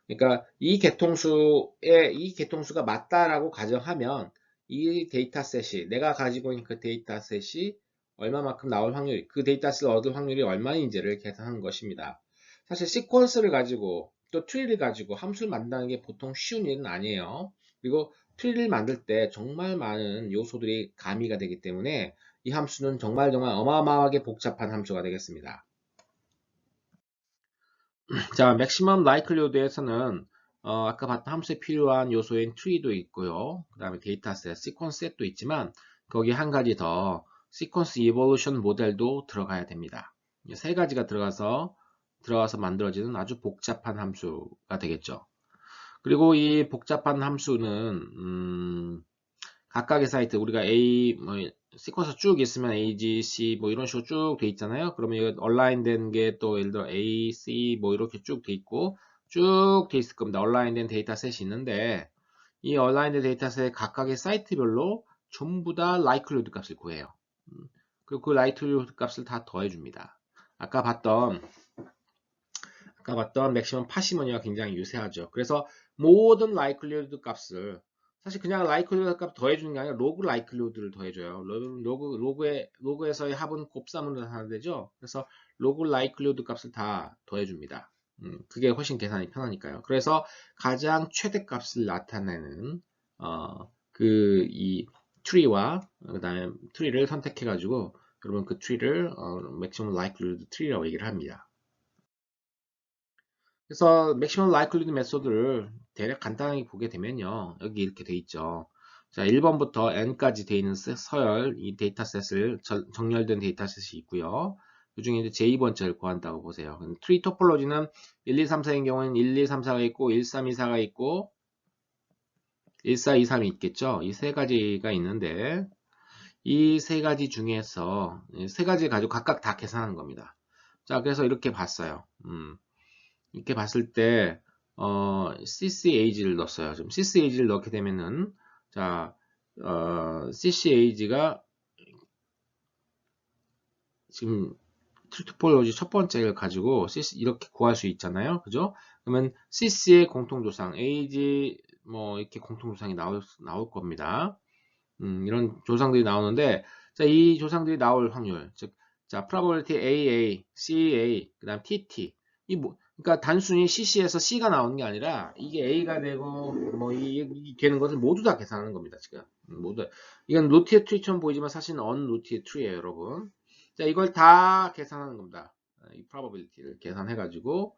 그러니까 이 개통수가 맞다라고 가정하면 이 데이터셋이 내가 가지고 있는 그 데이터셋이 얼마만큼 나올 확률, 그 데이터셋을 얻을 확률이 얼마인지를 계산하는 것입니다. 사실 시퀀스를 가지고 또 트리를 가지고 함수를 만든다는 게 보통 쉬운 일은 아니에요. 그리고 트리를 만들 때 정말 많은 요소들이 가미가 되기 때문에 이 함수는 정말 어마어마하게 복잡한 함수가 되겠습니다. 자, 맥시멈 라이클리후드에서는 아까 봤던 함수에 필요한 요소인 tree도 있고요. 그 다음에 데이터셋, 시퀀스셋도 있지만 거기에 한 가지 더 시퀀스 이볼루션 모델도 들어가야 됩니다. 세 가지가 들어가서 만들어지는 아주 복잡한 함수가 되겠죠. 그리고 이 복잡한 함수는 각각의 사이트 우리가 A 시퀀스 쭉 있으면 A, G, C 뭐 이런 식으로 쭉 돼 있잖아요. 그러면 이거 얼라인 된 게 또 예를 들어 A, C 뭐 이렇게 쭉 돼 있고 쭉 돼 있을 겁니다. 얼라인 된 데이터셋이 있는데 이 얼라인 된 데이터셋 각각의 사이트별로 전부 다 likelihood 값을 구해요. 그리고 그 likelihood 값을 다 더해 줍니다. 아까 봤던 맥시멈 파시머니와 굉장히 유사하죠. 그래서 모든 likelihood 값을 사실 그냥 likelihood 값 더해주는 게 아니라 로그 likelihood를 더해줘요. 로그에서의 합은 곱셈으로 나타나되죠. 그래서 로그 likelihood 값을 다 더해줍니다. 그게 훨씬 계산이 편하니까요. 그래서 가장 최대값을 나타내는 이 트리와 그다음에 트리를 선택해가지고 여러분 그 트리를 maximum likelihood tree라고 얘기를 합니다. 그래서 맥시멈 라이클리드 메소드를 대략 간단하게 보게 되면요. 여기 이렇게 돼 있죠. 자, 1번부터 n까지 돼 있는 서열 이 데이터셋을 정렬된 데이터셋이 있고요. 그 중에 이제 j2번째를 구한다고 보세요. 트리 토폴로지는 1, 2, 3, 4인 경우에는 1, 2, 3, 4가 있고 1, 3, 2, 4가 있고 1, 4, 2, 3이 있겠죠. 이 세 가지가 있는데 이 세 가지 중에서 세 가지 가지고 각각 다 계산하는 겁니다. 자, 그래서 이렇게 봤어요. 이렇게 봤을 때 CCAG를 넣었어요. 좀 CCAG를 넣게 되면은 자 CCAG가 지금 트리토폴로지 첫 번째를 가지고 이렇게 구할 수 있잖아요. 그죠? 그러면 CC의 공통조상 AG 뭐 이렇게 공통조상이 나올 겁니다. 이런 조상들이 나오는데 자, 이 조상들이 나올 확률 즉 자, probability AA, CA, 그다음 TT 그러니까 단순히 CC에서 C가 나오는 게 아니라 이게 A가 되고 뭐 이 되는 것을 모두 다 계산하는 겁니다. 지금 모두 이건 루티의 트리처럼 보이지만 사실은 언루티의 트리예요, 여러분. 자, 이걸 다 계산하는 겁니다. 이 probability를 계산해 가지고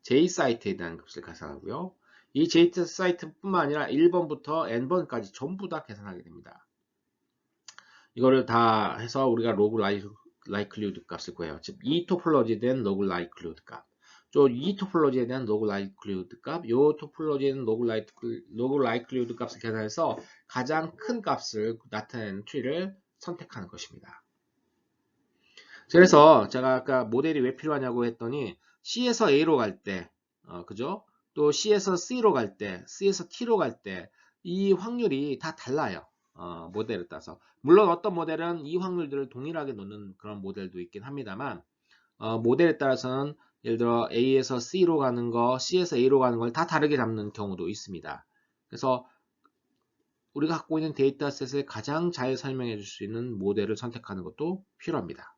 J사이트에 대한 값을 계산하고요. 이 J사이트뿐만 아니라 1번부터 n번까지 전부 다 계산하게 됩니다. 이거를 다 해서 우리가 로그 라이클리후드 값을 구해요. 즉, 이 토폴로지에 대한 로그 라이클리후드 값. 이 토폴로지에 대한 로그 라이클리후드 값, 요 토폴로지에 대한 로그 라이클리후드 값을 계산해서 가장 큰 값을 나타내는 트리를 선택하는 것입니다. 그래서 제가 아까 모델이 왜 필요하냐고 했더니 C에서 A로 갈 때, 그죠? 또 C에서 C로 갈 때, C에서 T로 갈 때 이 확률이 다 달라요. 모델에 따라서. 물론 어떤 모델은 이 확률들을 동일하게 놓는 그런 모델도 있긴 합니다만 모델에 따라서는 예를 들어 A에서 C로 가는 거, C에서 A로 가는 걸 다 다르게 잡는 경우도 있습니다. 그래서 우리가 갖고 있는 데이터셋을 가장 잘 설명해 줄 수 있는 모델을 선택하는 것도 필요합니다.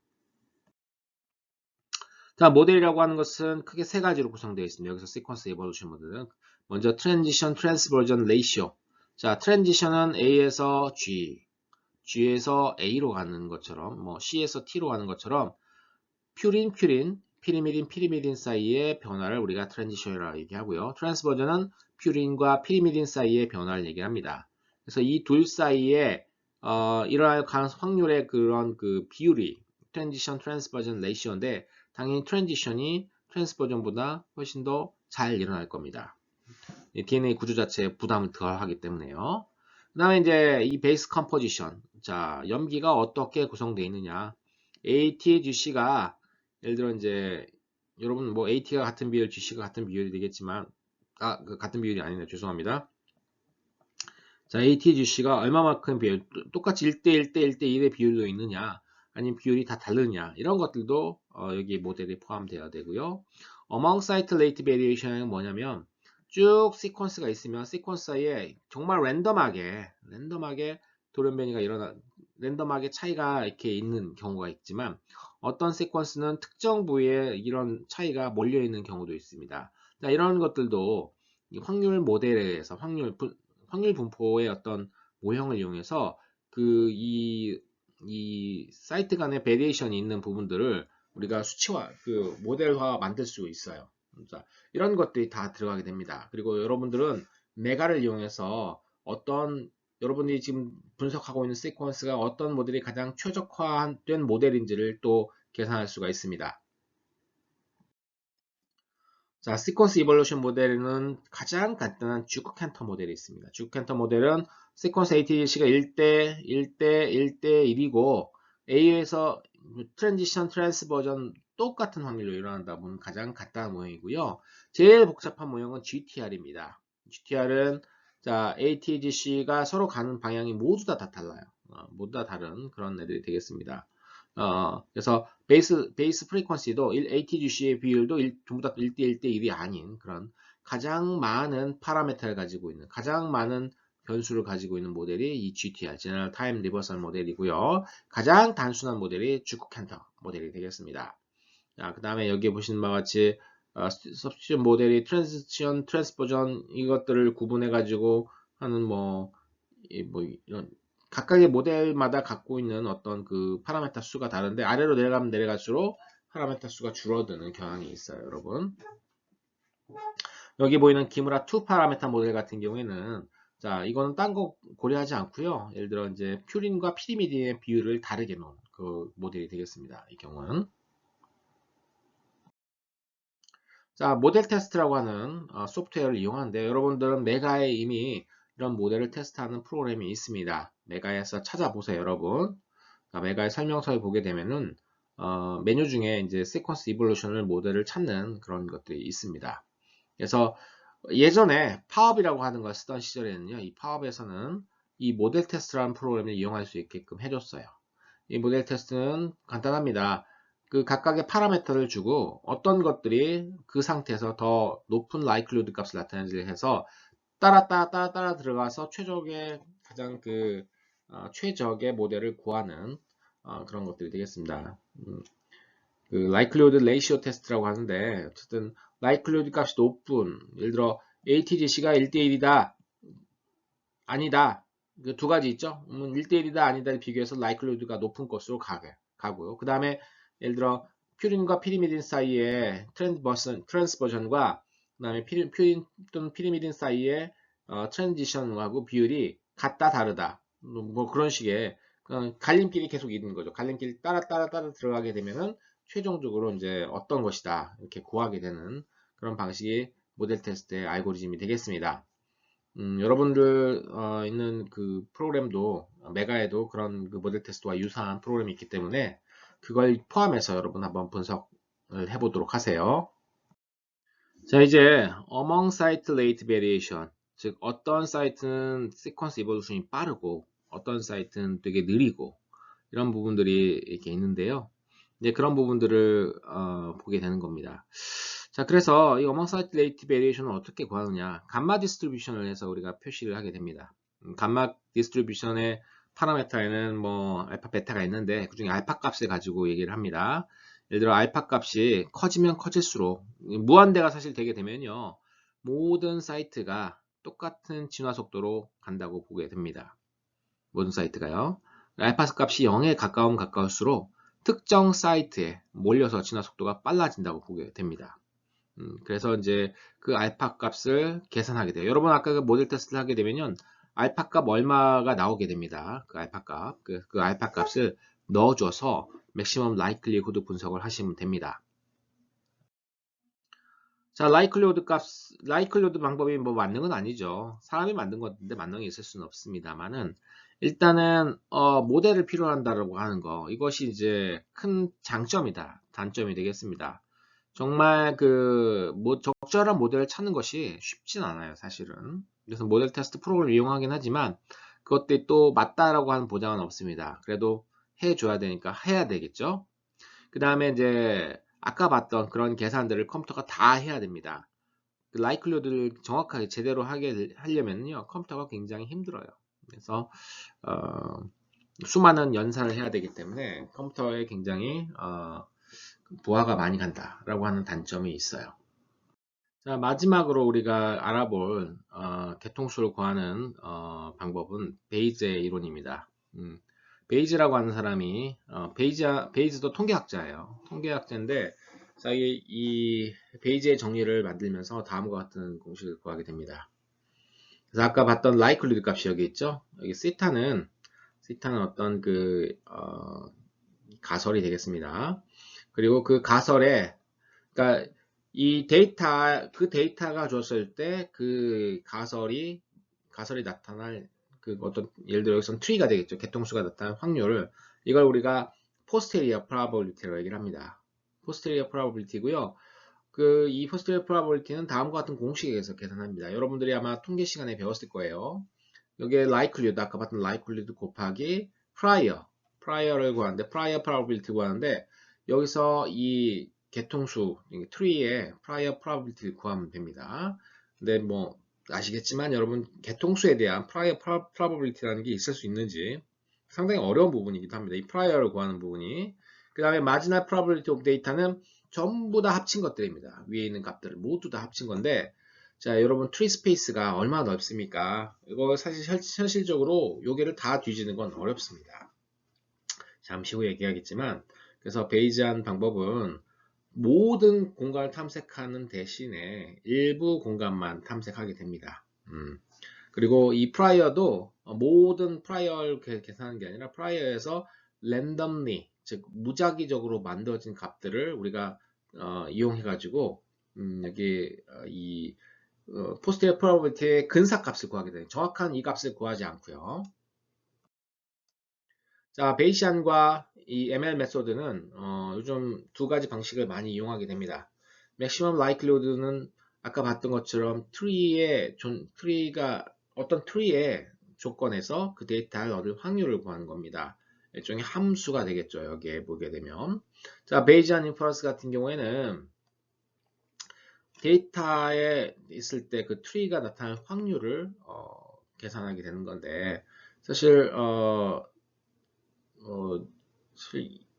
자, 모델이라고 하는 것은 크게 세 가지로 구성되어 있습니다. 여기서 시퀀스 에볼루션 모델은 먼저 트랜지션 트랜스버전 레이시오. 자, 트랜지션은 A에서 G, G에서 A로 가는 것처럼, 뭐 C에서 T로 가는 것처럼 퓨린, 피리미딘 사이의 변화를 우리가 트랜지션이라고 얘기하고요. 트랜스버전은 퓨린과 피리미딘 사이의 변화를 얘기합니다. 그래서 이 둘 사이에 일어날 확률의 그런 그 비율이 트랜지션 트랜스버전 레이시오인데 당연히 트랜지션이 트랜스버전보다 훨씬 더 잘 일어날 겁니다. DNA 구조 자체에 부담을 덜 하기 때문에요. 그 다음에 이제 이 베이스 컴포지션. 자, 염기가 어떻게 구성되어 있느냐. AT, GC가 예를 들어 이제 여러분 뭐 AT가 같은 비율, GC가 같은 비율이 되겠지만 같은 비율이 아니네. 죄송합니다. 자, AT, GC가 얼마만큼 비율, 똑같이 1대1, 1대1의 비율로 있느냐, 아니면 비율이 다 다르냐, 이런 것들도 여기 모델에 포함되어야 되고요. Among Site Rate Variation은 뭐냐면 쭉 시퀀스가 있으면 시퀀스 사이에 정말 랜덤하게 돌연변이가 랜덤하게 차이가 이렇게 있는 경우가 있지만 어떤 시퀀스는 특정 부위에 이런 차이가 몰려 있는 경우도 있습니다. 자, 이런 것들도 확률 모델에 의해서 확률 분포의 어떤 모형을 이용해서 이 사이트 간의 베리에이션이 있는 부분들을 우리가 수치화, 모델화 만들 수 있어요. 자, 이런 것들이 다 들어가게 됩니다. 그리고 여러분들은 메가를 이용해서 여러분들이 지금 분석하고 있는 시퀀스가 어떤 모델이 가장 최적화된 모델인지를 또 계산할 수가 있습니다. 자, 시퀀스 이볼루션 모델은 가장 간단한 주크 캔터 모델이 있습니다. 주크 캔터 모델은 시퀀스 ATC가 1대 1대 1대 1이고 A에서 트랜지션 트랜스버전 똑같은 확률로 일어난다 보면 가장 간단한 모형이고요. 제일 복잡한 모형은 GTR입니다. GTR은 자, ATGC가 서로 가는 방향이 모두 다 달라요. 모두 다 다른 그런 애들이 되겠습니다. 그래서 베이스 프리퀀시도 ATGC의 비율도 전부 다 1대 1대 1이 아닌 그런 가장 많은 파라미터를 가지고 있는 가장 많은 변수를 가지고 있는 모델이 이 GTR, General Time Reversal 모델이고요. 가장 단순한 모델이 주크 캔터 모델이 되겠습니다. 자, 그 다음에 여기에 보시는 바와 같이 substitution 모델이 트랜지션, 트랜스포전 이것들을 구분해 가지고 하는 이런 각각의 모델마다 갖고 있는 어떤 그 파라메타 수가 다른데 아래로 내려가면 내려갈수록 파라메타 수가 줄어드는 경향이 있어요, 여러분. 여기 보이는 기무라 2 파라메타 모델 같은 경우에는 자, 이거는 딴 거 고려하지 않고요. 예를 들어 이제 퓨린과 피리미딘의 비율을 다르게 놓은 그 모델이 되겠습니다. 이 경우는. 자, 모델 테스트라고 하는 소프트웨어를 이용하는데 여러분들은 메가에 이미 이런 모델을 테스트하는 프로그램이 있습니다. 메가에서 찾아보세요, 여러분. 메가의 설명서에 보게 되면은 메뉴 중에 이제 시퀀스 이볼루션을 모델을 찾는 그런 것들이 있습니다. 그래서 예전에 파업이라고 하는 걸 쓰던 시절에는요, 이 파업에서는 이 모델 테스트라는 프로그램을 이용할 수 있게끔 해줬어요. 이 모델 테스트는 간단합니다. 그 각각의 파라미터를 주고 어떤 것들이 그 상태에서 더 높은 likelihood 값을 나타내지 해서 따라 들어가서 가장 최적의 모델을 구하는 그런 것들이 되겠습니다. 그 likelihood ratio test라고 하는데 어쨌든 likelihood 값이 높은 예를 들어 ATGC가 1대1이다 아니다 그 두 가지 있죠. 1대1이다 아니다를 비교해서 likelihood가 높은 것으로 가고요. 그 다음에 예를 들어 퓨린과 피리미딘 사이에 트랜스버전과 그 다음에 퓨린 또는 피리미딘 사이에 트랜지션하고 비율이 같다 다르다 뭐 그런 식의 갈림길이 계속 있는 거죠. 갈림길 따라 들어가게 되면은 최종적으로 이제 어떤 것이다 이렇게 구하게 되는 그런 방식의 모델 테스트의 알고리즘이 되겠습니다. 여러분들 있는 그 프로그램도 메가에도 그런 그 모델 테스트와 유사한 프로그램이 있기 때문에 그걸 포함해서 여러분 한번 분석을 해보도록 하세요. 자, 이제 among site rate variation, 즉 어떤 사이트는 시퀀스 이볼루션이 빠르고 어떤 사이트는 되게 느리고 이런 부분들이 이렇게 있는데요. 이제 그런 부분들을 보게 되는 겁니다. 자, 그래서 이 among site rate variation을 어떻게 구하느냐? 감마 디스트리뷰션을 해서 우리가 표시를 하게 됩니다. 감마 디스트리뷰션의 파라메터에는 뭐 알파, 베타가 있는데 그중에 알파 값을 가지고 얘기를 합니다. 예를 들어 알파 값이 커지면 커질수록 무한대가 사실 되게 되면요. 모든 사이트가 똑같은 진화 속도로 간다고 보게 됩니다. 모든 사이트가요. 알파 값이 0에 가까울수록 특정 사이트에 몰려서 진화 속도가 빨라진다고 보게 됩니다. 그래서 이제 그 알파 값을 계산하게 돼요. 여러분 아까 그 모델 테스트를 하게 되면요. 알파 값 얼마가 나오게 됩니다. 그 알파 값. 그 알파 값을 넣어줘서 맥시멈 라이클리후드 분석을 하시면 됩니다. 자, 라이클리후드 방법이 뭐 맞는 건 아니죠. 사람이 만든 건데 맞는 게 있을 수는 없습니다만은 일단은 모델을 필요로 한다라고 하는 거 이것이 이제 큰 장점이다. 단점이 되겠습니다. 정말 적절한 모델을 찾는 것이 쉽진 않아요, 사실은. 그래서 모델 테스트 프로그램을 이용하긴 하지만 그것들이 또 맞다라고 하는 보장은 없습니다. 그래도 해줘야 되니까 해야 되겠죠. 그 다음에 이제 아까 봤던 그런 계산들을 컴퓨터가 다 해야 됩니다. 그 라이클로드를 정확하게 제대로 하려면요 컴퓨터가 굉장히 힘들어요. 그래서 수많은 연산을 해야 되기 때문에 컴퓨터에 굉장히 부하가 많이 간다라고 하는 단점이 있어요. 자, 마지막으로 우리가 알아볼 개통수를 구하는 방법은 베이즈의 이론입니다. 베이즈라고 하는 사람이 베이즈도 통계학자예요. 통계학자인데 자, 이 베이즈의 정리를 만들면서 다음과 같은 공식을 구하게 됩니다. 그래서 아까 봤던 likelihood 값이 여기 있죠. 여기 시타는 어떤 가설이 되겠습니다. 그리고 그 가설에 그러니까 이 데이터가 줬을 때 그 가설이 나타날 그 어떤 예를 들어 여기서는 트리가 되겠죠. 개통수가 나타날 확률을 이걸 우리가 posterior probability라고 얘기를 합니다. posterior probability고요. 이 posterior probability는 다음과 같은 공식에 의해서 계산합니다. 여러분들이 아마 통계 시간에 배웠을 거예요. 여기에 likelihood 아까 봤던 likelihood 곱하기 prior를 구하는데 prior probability 구하는데 여기서 이 개통수 tree의 prior probability를 구하면 됩니다. 근데 뭐 아시겠지만 여러분 개통수에 대한 prior probability라는 게 있을 수 있는지 상당히 어려운 부분이기도 합니다. 이 prior를 구하는 부분이. 그 다음에 marginal probability of data는 전부 다 합친 것들입니다. 위에 있는 값들을 모두 다 합친 건데 자, 여러분 트리 스페이스가 얼마나 넓습니까? 이거 사실 현실적으로 요게를 다 뒤지는 건 어렵습니다. 잠시 후에 얘기하겠지만 그래서 베이지안 방법은 모든 공간을 탐색하는 대신에 일부 공간만 탐색하게 됩니다. 그리고 이 프라이어도 모든 프라이어를 계산하는 게 아니라 프라이어에서 랜덤리 즉 무작위적으로 만들어진 값들을 우리가 이용해 가지고 여기 이 posterior probability의 근사값을 구하게 돼요. 정확한 이 값을 구하지 않고요. 자, 베이시안과 이 ML 메소드는 요즘 두 가지 방식을 많이 이용하게 됩니다. maximum likelihood는 아까 봤던 것처럼 트리가 어떤 트리의 조건에서 그 데이터를 얻을 확률을 구하는 겁니다. 일종의 함수가 되겠죠. 여기에 보게 되면. 자, 베이지안 인퍼런스 같은 경우에는 데이터에 있을 때 그 트리가 나타날 확률을 계산하게 되는 건데 사실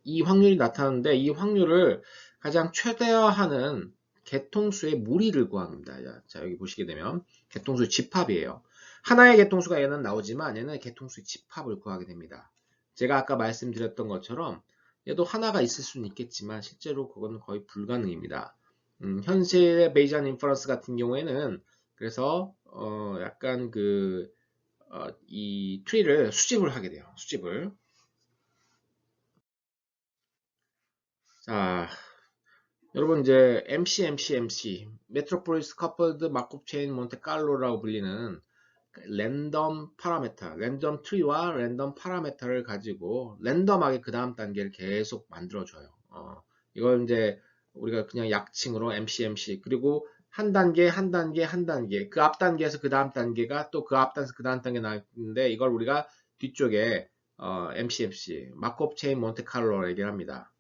이 확률이 나타나는데 이 확률을 가장 최대화하는 개통수의 무리를 구합니다. 자, 여기 보시게 되면 개통수 집합이에요. 하나의 개통수가 얘는 나오지만 얘는 개통수의 집합을 구하게 됩니다. 제가 아까 말씀드렸던 것처럼 얘도 하나가 있을 수는 있겠지만 실제로 그건 거의 불가능입니다. 현실의 베이지안 인퍼런스 같은 경우에는 그래서 약간 이 트리를 수집을 하게 돼요. 수집을. 자, 여러분 이제 MC, 메트로폴리스 커플드 마콥 체인 몬테칼로라고 불리는 랜덤 파라메터, 랜덤 트리와 랜덤 파라메터를 가지고 랜덤하게 그 다음 단계를 계속 만들어줘요. 이걸 이제 우리가 그냥 약칭으로 MC, 그리고 한 단계, 한 단계, 한 단계, 그 앞 단계에서 그 다음 단계가 또 그 앞 단계에서 그 다음 단계 나왔는데 이걸 우리가 뒤쪽에 MC, 마콥 체인 몬테칼로라고 얘기를 합니다.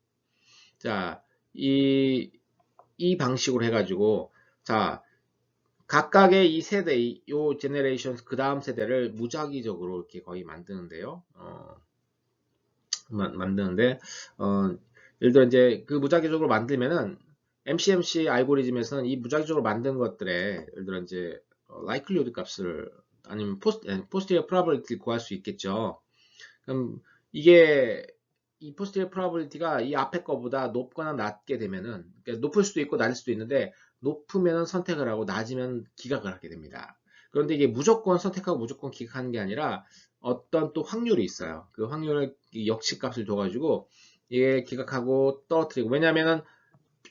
자, 이 방식으로 해가지고, 자, 각각의 이 세대, 요 제네레이션, 그 다음 세대를 무작위적으로 이렇게 거의 만드는데요. 만드는데, 예를 들어 이제 그 무작위적으로 만들면은, MC 알고리즘에서는 이 무작위적으로 만든 것들에, 예를 들어 이제, likelihood 값을, 아니면 posterior probability를 구할 수 있겠죠. 그럼 이게 이 포스티리어 프로바빌리티가 이 앞에 거보다 높거나 낮게 되면은 그러니까 높을 수도 있고 낮을 수도 있는데 높으면 선택을 하고 낮으면 기각을 하게 됩니다. 그런데 이게 무조건 선택하고 무조건 기각하는 게 아니라 어떤 또 확률이 있어요. 그 확률을 역치값을 줘가지고 이게 기각하고 떨어뜨리고 왜냐면은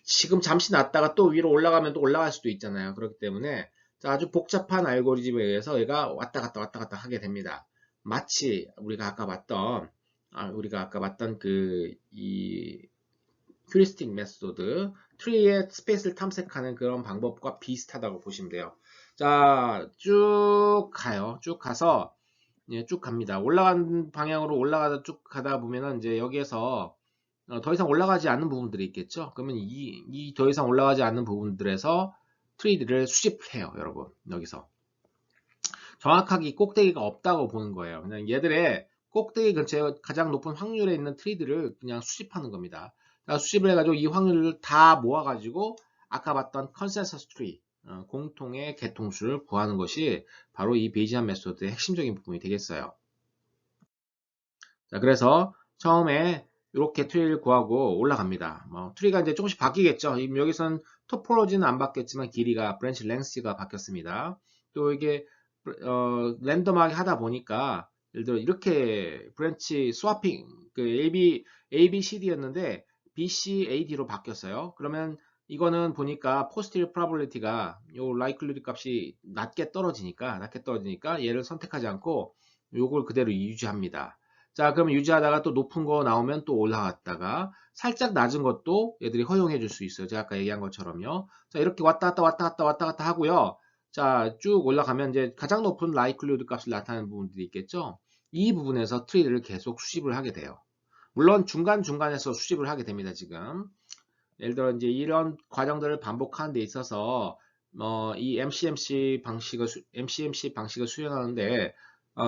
지금 잠시 낮다가 또 위로 올라가면 또 올라갈 수도 있잖아요. 그렇기 때문에 아주 복잡한 알고리즘에 의해서 얘가 왔다 갔다 하게 됩니다. 마치 우리가 아까 봤던 이 휴리스틱 메소드, 트리의 스페이스를 탐색하는 그런 방법과 비슷하다고 보시면 돼요. 자, 쭉 가요. 쭉 가서 예, 쭉 갑니다. 올라간 방향으로 올라가다 쭉 가다 보면은 이제 여기에서 더 이상 올라가지 않는 부분들이 있겠죠. 그러면 이 더 이상 올라가지 않는 부분들에서 트레이드를 수집해요, 여러분. 여기서. 정확하게 이 꼭대기가 없다고 보는 거예요. 그냥 얘들의 꼭대기 근처에 가장 높은 확률에 있는 트레이드를 그냥 수집하는 겁니다. 수집을 해가지고 이 확률을 다 모아가지고 아까 봤던 컨센서스 트리, 공통의 개통수를 구하는 것이 바로 이 베이지안 메소드의 핵심적인 부분이 되겠어요. 자, 그래서 처음에 이렇게 트리를 구하고 올라갑니다. 트리가 이제 조금씩 바뀌겠죠. 여기선 토포로지는 안 바뀌었지만 길이가 브랜치 랭스가 바뀌었습니다. 또 이게 랜덤하게 하다 보니까 예를 들어 이렇게 브랜치 스와핑 그 ABCD였는데 BCAD로 바뀌었어요. 그러면 이거는 보니까 포스티브 프로바빌리티가 요 likelihood 값이 낮게 떨어지니까 얘를 선택하지 않고 요걸 그대로 유지합니다. 자, 그러면 유지하다가 또 높은 거 나오면 또 올라갔다가 살짝 낮은 것도 얘들이 허용해 줄 수 있어요. 제가 아까 얘기한 것처럼요. 자, 이렇게 왔다 갔다 하고요. 자, 쭉 올라가면 이제 가장 높은 likelihood 값을 나타내는 부분들이 있겠죠. 이 부분에서 트레이드를 계속 수집을 하게 돼요. 물론 중간중간에서 수집을 하게 됩니다, 지금. 예를 들어 이제 이런 과정들을 반복하는 데 있어서 이 MCMC 방식을 수행하는데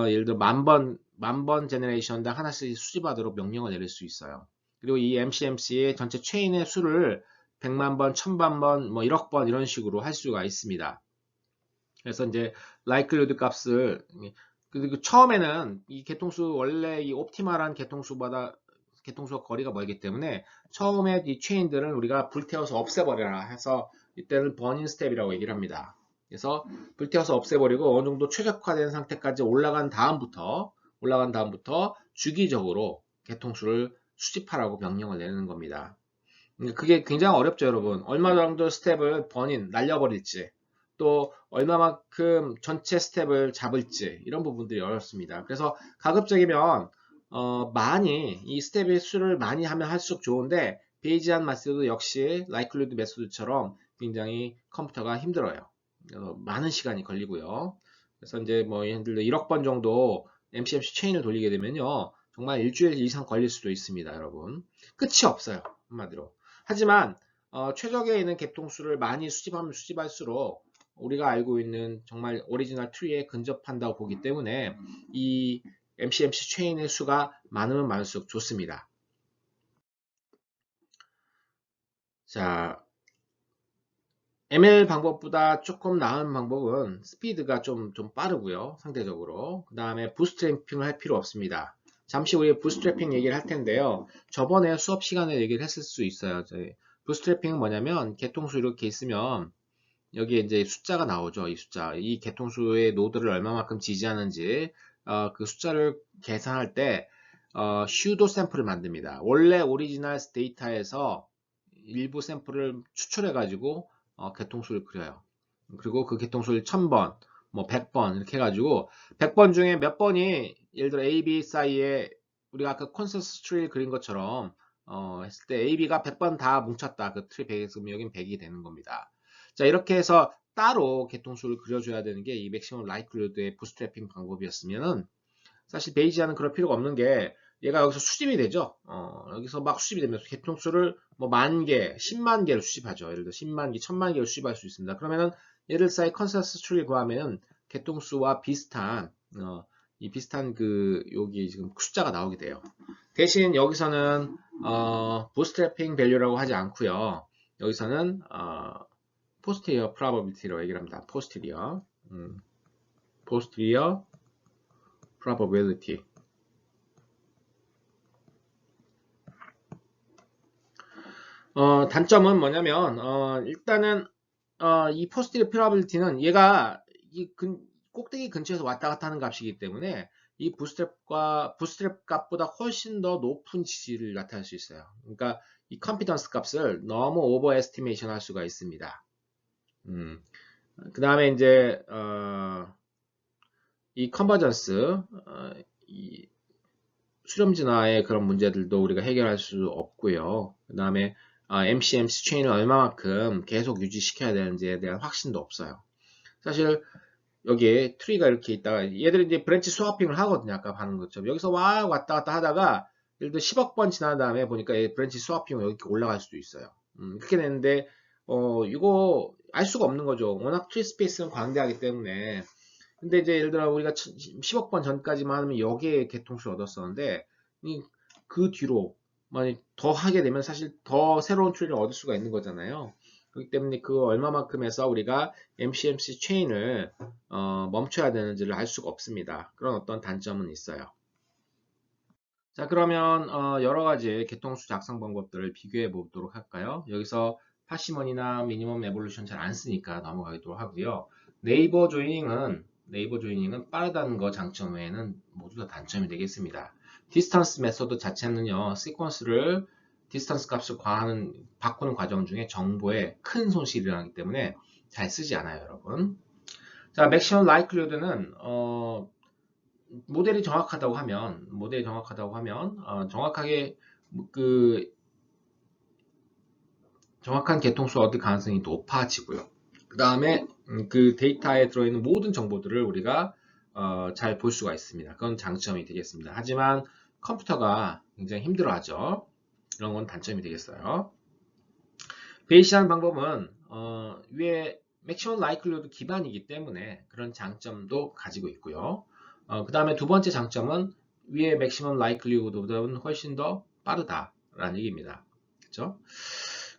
예를 들어 만번 제너레이션당 하나씩 수집하도록 명령을 내릴 수 있어요. 그리고 이 MCMC의 전체 체인의 수를 100만 번, 1000만 번, 1억 번 이런 식으로 할 수가 있습니다. 그래서 이제 likelihood 값을 그리고 처음에는 이 개통수 원래 이 옵티멀한 개통수와 거리가 멀기 때문에 처음에 이 체인들은 우리가 불태워서 없애버려라 해서 이때는 버닝 스텝이라고 얘기를 합니다. 그래서 불태워서 없애버리고 어느 정도 최적화된 상태까지 올라간 다음부터 주기적으로 개통수를 수집하라고 명령을 내는 겁니다. 그게 굉장히 어렵죠, 여러분. 얼마 정도 스텝을 날려버릴지, 또 얼마만큼 전체 스텝을 잡을지, 이런 부분들이 어렵습니다. 그래서 가급적이면, 많이, 이 스텝의 수를 많이 하면 할수록 좋은데, 베이지안 메소드 역시, 라이클루드 메소드처럼 굉장히 컴퓨터가 힘들어요. 많은 시간이 걸리고요. 그래서 이제 예를 들어 1억 번 정도 MCMC 체인을 돌리게 되면요. 정말 일주일 이상 걸릴 수도 있습니다, 여러분. 끝이 없어요, 한마디로. 하지만 최적에 있는 개통수를 많이 수집하면 수집할수록 우리가 알고 있는 정말 오리지널 트리에 근접한다고 보기 때문에 이 MCMC 체인의 수가 많으면 많을수록 좋습니다. 자, ML 방법보다 조금 나은 방법은 스피드가 좀 빠르고요. 상대적으로. 그 다음에 부스트램핑을 할 필요 없습니다. 잠시 우리 부스트래핑 얘기를 할 텐데요. 저번에 수업 시간에 얘기를 했을 수 있어요. 부스트래핑은 뭐냐면 개통수 이렇게 있으면 여기에 이제 숫자가 나오죠. 이 숫자. 이 개통수의 노드를 얼마만큼 지지하는지 그 숫자를 계산할 때 슈도 샘플을 만듭니다. 원래 오리지널 데이터에서 일부 샘플을 추출해 가지고 개통수를 그려요. 그리고 그 개통수를 1000번, 뭐 100번 이렇게 해가지고 100번 중에 몇 번이 예를 들어 A, B 사이에 우리가 아까 콘센서스 트리를 그린 것처럼 했을 때 A, B가 100번 다 뭉쳤다. 그 트리 100이면 여긴 100이 되는 겁니다. 자, 이렇게 해서 따로 개통수를 그려줘야 되는 게 이 맥시멈 라이클리후드의 부스트래핑 방법이었으면은 사실 베이지아는 그럴 필요가 없는 게 얘가 여기서 수집이 되죠. 여기서 막 수집이 되면서 개통수를 뭐 10,000개, 10만 개를 수집하죠. 예를 들어 10만 개, 1000만 개를 수집할 수 있습니다. 그러면은 얘를 사이 컨센서스 트리를 구하면은 개통수와 비슷한 이 비슷한 그 여기 지금 숫자가 나오게 돼요. 대신 여기서는 부스트래핑 밸류라고 하지 않고요. 여기서는 posterior probability로 얘기를 합니다. posterior probability. 단점은 뭐냐면 일단은 이 posterior probability는 얘가 이 꼭대기 근처에서 왔다 갔다 하는 값이기 때문에 이 부스트랩 값보다 훨씬 더 높은 지지를 나타낼 수 있어요. 그러니까 이 confidence 값을 너무 오버 에스티메이션 할 수가 있습니다. 그 다음에 이제 이 컨버전스 이 수렴진화의 그런 문제들도 우리가 해결할 수 없고요. 그 다음에 MCMC 체인을 얼마만큼 계속 유지시켜야 되는지에 대한 확신도 없어요. 사실 여기에 트리가 이렇게 있다가 얘들이 이제 브랜치 스와핑을 하거든요. 아까 하는 것처럼 여기서 왔다 갔다 하다가 예를 들어 10억 번 지난 다음에 보니까 브랜치 스와핑이 여기 올라갈 수도 있어요. 그렇게 되는데 이거 알 수가 없는 거죠. 워낙 트리 스페이스는 광대하기 때문에. 근데 이제 예를 들어 우리가 10억 번 전까지만 하면 여기에 개통수를 얻었었는데 그 뒤로 만약 더 하게 되면 사실 더 새로운 트리를 얻을 수가 있는 거잖아요. 그렇기 때문에 그 얼마만큼 해서 우리가 MCMC 체인을 멈춰야 되는지를 알 수가 없습니다. 그런 어떤 단점은 있어요. 자, 그러면 여러 가지 개통수 작성 방법들을 비교해 보도록 할까요? 여기서 파시먼이나 미니멈 에볼루션 잘 안 쓰니까 넘어가도록 하고요. 네이버 조이닝은 빠르다는 거 장점 외에는 모두 다 단점이 되겠습니다. 디스턴스 메소드 자체는요, 시퀀스를 디스턴스 값을 바꾸는 과정 중에 정보에 큰 손실이 일어나기 때문에 잘 쓰지 않아요, 여러분. 자, 맥시멈 라이클리후드는 모델이 정확하다고 하면 정확하게 그 정확한 개통수를 얻을 가능성이 높아지고요. 그 다음에 그 데이터에 들어있는 모든 정보들을 우리가 잘 볼 수가 있습니다. 그건 장점이 되겠습니다. 하지만 컴퓨터가 굉장히 힘들어하죠. 이런 건 단점이 되겠어요. 베이시한 방법은 위에 맥시멈 라이클리후드 기반이기 때문에 그런 장점도 가지고 있고요. 그 다음에 두 번째 장점은 위에 맥시멈 라이클리후드보다는 훨씬 더 빠르다라는 얘기입니다. 그렇죠?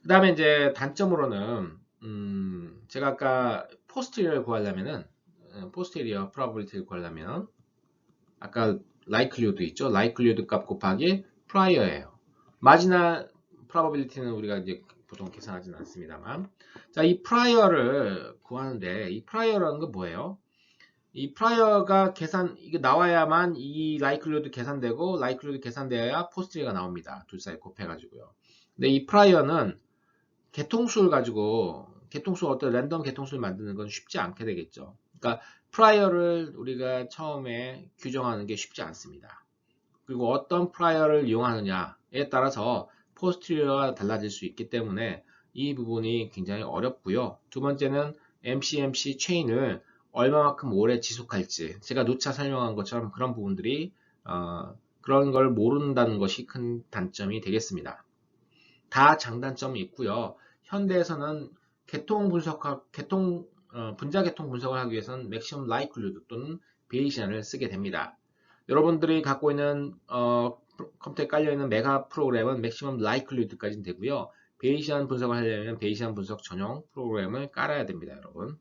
그 다음에 이제 단점으로는 제가 아까 포스테리어를 구하려면은 포스테리어 프로바빌리티를 구하려면 아까 likelihood 있죠? likelihood 값 곱하기 prior예요. 마지날 probability는 우리가 이제 보통 계산하지는 않습니다만. 자, 이 prior를 구하는데 이 prior라는 건 뭐예요? 이 prior가 이게 나와야만 이 likelihood 계산되고 likelihood 계산되어야 posterior가 나옵니다. 둘 사이 곱해가지고요. 근데 이 prior는 어떤 랜덤 개통수를 만드는 건 쉽지 않게 되겠죠. 그러니까 프라이어를 우리가 처음에 규정하는 게 쉽지 않습니다. 그리고 어떤 프라이어를 이용하느냐에 따라서 포스트리어가 달라질 수 있기 때문에 이 부분이 굉장히 어렵고요. 두 번째는 MCMC 체인을 얼마만큼 오래 지속할지 제가 누차 설명한 것처럼 그런 부분들이 그런 걸 모른다는 것이 큰 단점이 되겠습니다. 다 장단점이 있고요. 현대에서는 분자 계통 분석을 하기 위해서는 맥시멈 라이클리후드 또는 베이시안을 쓰게 됩니다. 여러분들이 갖고 있는 컴퓨터에 깔려 있는 메가 프로그램은 맥시멈 라이클리후드까지는 되고요. 베이시안 분석을 하려면 베이시안 분석 전용 프로그램을 깔아야 됩니다, 여러분.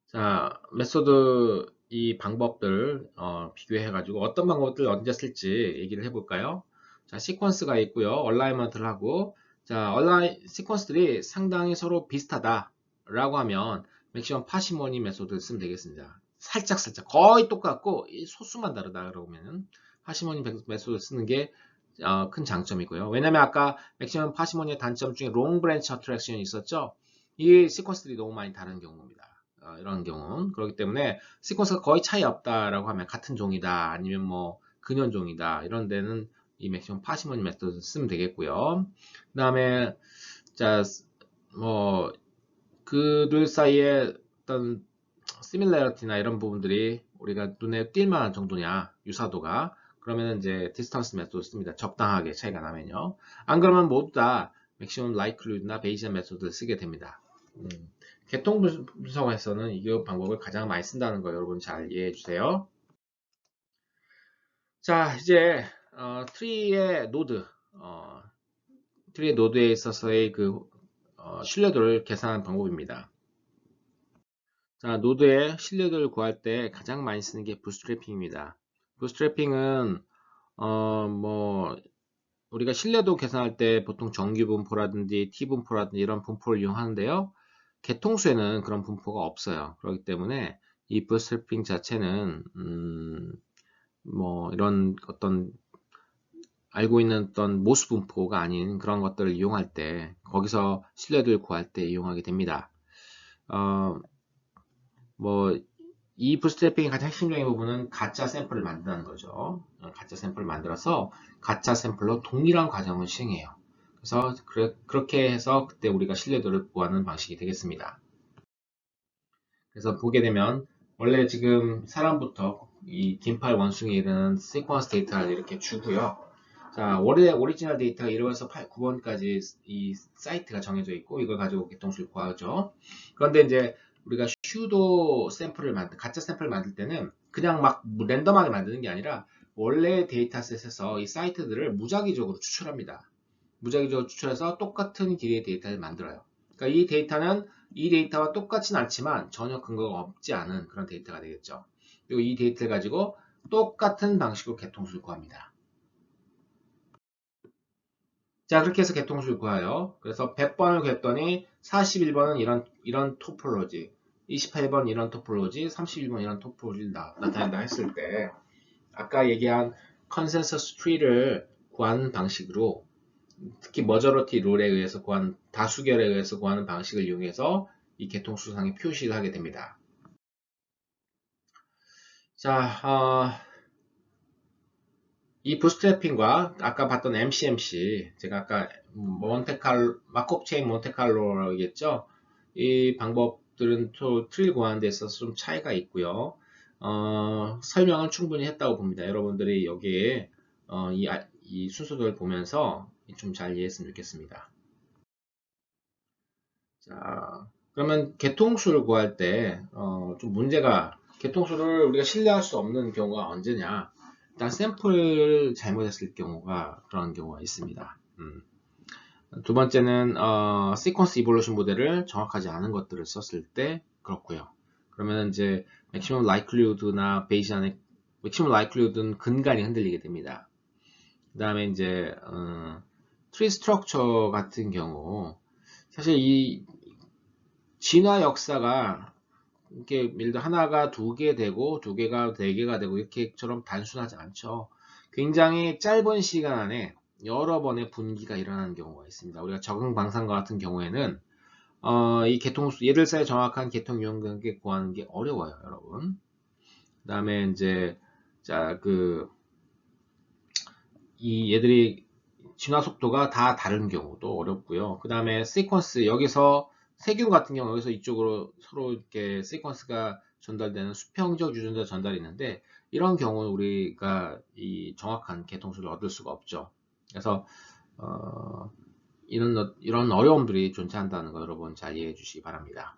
자, 메소드 이 방법들 비교해 가지고 어떤 방법들 언제 쓸지 얘기를 해볼까요? 자, 시퀀스가 있고요. 얼라이먼트를 하고, 자, 시퀀스들이 상당히 서로 비슷하다라고 하면 맥시멈 파시모니 메소드를 쓰면 되겠습니다. 살짝 거의 똑같고 이 소수만 다르다 그러면 파시모니 메소드를 쓰는 게 큰 장점이고요. 왜냐면 아까 맥시멈 파시모니의 단점 중에 롱 브랜치 어트랙션이 있었죠. 이 시퀀스들이 너무 많이 다른 경우입니다. 이런 경우는 그렇기 때문에 시퀀스가 거의 차이 없다라고 하면 같은 종이다 아니면 뭐 근연종이다 이런 데는 이 맥시멈 파시모니 메소드 쓰면 되겠고요. 그 다음에 자뭐 그들 사이에 어떤 시밀러리티나 이런 부분들이 우리가 눈에 띌 만한 정도냐 유사도가 그러면 이제 디스턴스 메소드 씁니다. 적당하게 차이가 나면요. 안 그러면 모두 다 맥시멈 라이클리후드나 베이지안 메소드를 쓰게 됩니다. 개통 분석에서는 이 방법을 가장 많이 쓴다는 거 여러분 잘 이해해 주세요. 자, 이제 트리의 노드, 트리의 노드에 있어서의 그 신뢰도를 계산하는 방법입니다. 자, 노드의 신뢰도를 구할 때 가장 많이 쓰는 게 부스트래핑입니다. 부스트래핑은 뭐 우리가 신뢰도 계산할 때 보통 정규 분포라든지 T 분포라든지 이런 분포를 이용하는데요. 개통수에는 그런 분포가 없어요. 그렇기 때문에 이 부스트래핑 자체는 뭐 이런 어떤 알고 있는 어떤 모수 분포가 아닌 그런 것들을 이용할 때 거기서 신뢰도를 구할 때 이용하게 됩니다. 뭐 이 부스트래핑의 가장 핵심적인 부분은 가짜 샘플을 만든다는 거죠. 가짜 샘플을 만들어서 가짜 샘플로 동일한 과정을 시행해요. 그래서 그렇게 해서 그때 우리가 신뢰도를 구하는 방식이 되겠습니다. 그래서 보게 되면 원래 지금 사람부터 이 긴팔 원숭이에 이르는 시퀀스 데이터를 이렇게 주고요. 자, 원래 오리지널 데이터가 1번에서 9번까지 이 사이트가 정해져 있고 이걸 가지고 개통수를 구하죠. 그런데 이제 우리가 슈도 샘플을 가짜 샘플을 만들 때는 그냥 막 랜덤하게 만드는 게 아니라 원래 데이터셋에서 이 사이트들을 무작위적으로 추출합니다. 무작위적으로 추출해서 똑같은 길이의 데이터를 만들어요. 그러니까 이 데이터는 이 데이터와 똑같진 않지만 전혀 근거가 없지 않은 그런 데이터가 되겠죠. 그리고 이 데이터를 가지고 똑같은 방식으로 개통수를 구합니다. 자, 그렇게 해서 개통수를 구해요. 그래서 100번을 구했더니 41번은 이런 토폴로지, 28번 이런 토폴로지, 31번 이런 토폴로지를 나타낸다 했을 때 아까 얘기한 컨센서스 트리를 구하는 방식으로 특히 머저러티 룰에 의해서 구한 다수결에 의해서 구하는 방식을 이용해서 이 개통수상에 표시를 하게 됩니다. 자, 이 부스트래핑과 아까 봤던 MCMC, 제가 아까 마콥 체인 몬테칼로라고 얘기했죠. 이 방법들은 또 트리를 구하는 데 있어서 좀 차이가 있고요. 설명은 충분히 했다고 봅니다. 여러분들이 여기에 이 순서들을 보면서 좀 잘 이해했으면 좋겠습니다. 자, 그러면 개통수를 구할 때 좀 문제가 개통수를 우리가 신뢰할 수 없는 경우가 언제냐? 일단 샘플을 잘못했을 경우가 그런 경우가 있습니다. 두 번째는 시퀀스 이볼루션 모델을 정확하지 않은 것들을 썼을 때 그렇고요. 그러면 이제 맥시멈 라이클리후드나 베이지안의 맥시멈 라이클리후드는 근간이 흔들리게 됩니다. 그 다음에 이제 트리 스트럭처 같은 경우 사실 이 진화 역사가 이렇게 예를 들어 하나가 두 개 되고 두 개가 네 개가 되고 이렇게처럼 단순하지 않죠. 굉장히 짧은 시간 안에 여러 번의 분기가 일어나는 경우가 있습니다. 우리가 적응 방산과 같은 경우에는 이 얘들 사이 정확한 개통 유형 관계 구하는 게 어려워요, 여러분. 그다음에 이제 이 얘들이 진화 속도가 다 다른 경우도 어렵고요. 그 다음에 시퀀스 여기서 세균 같은 경우 여기서 이쪽으로 서로 이렇게 시퀀스가 전달되는 수평적 유전자 전달이 있는데 이런 경우는 우리가 이 정확한 개통수를 얻을 수가 없죠. 그래서 이런 어려움들이 존재한다는 거 여러분 잘 이해해 주시기 바랍니다.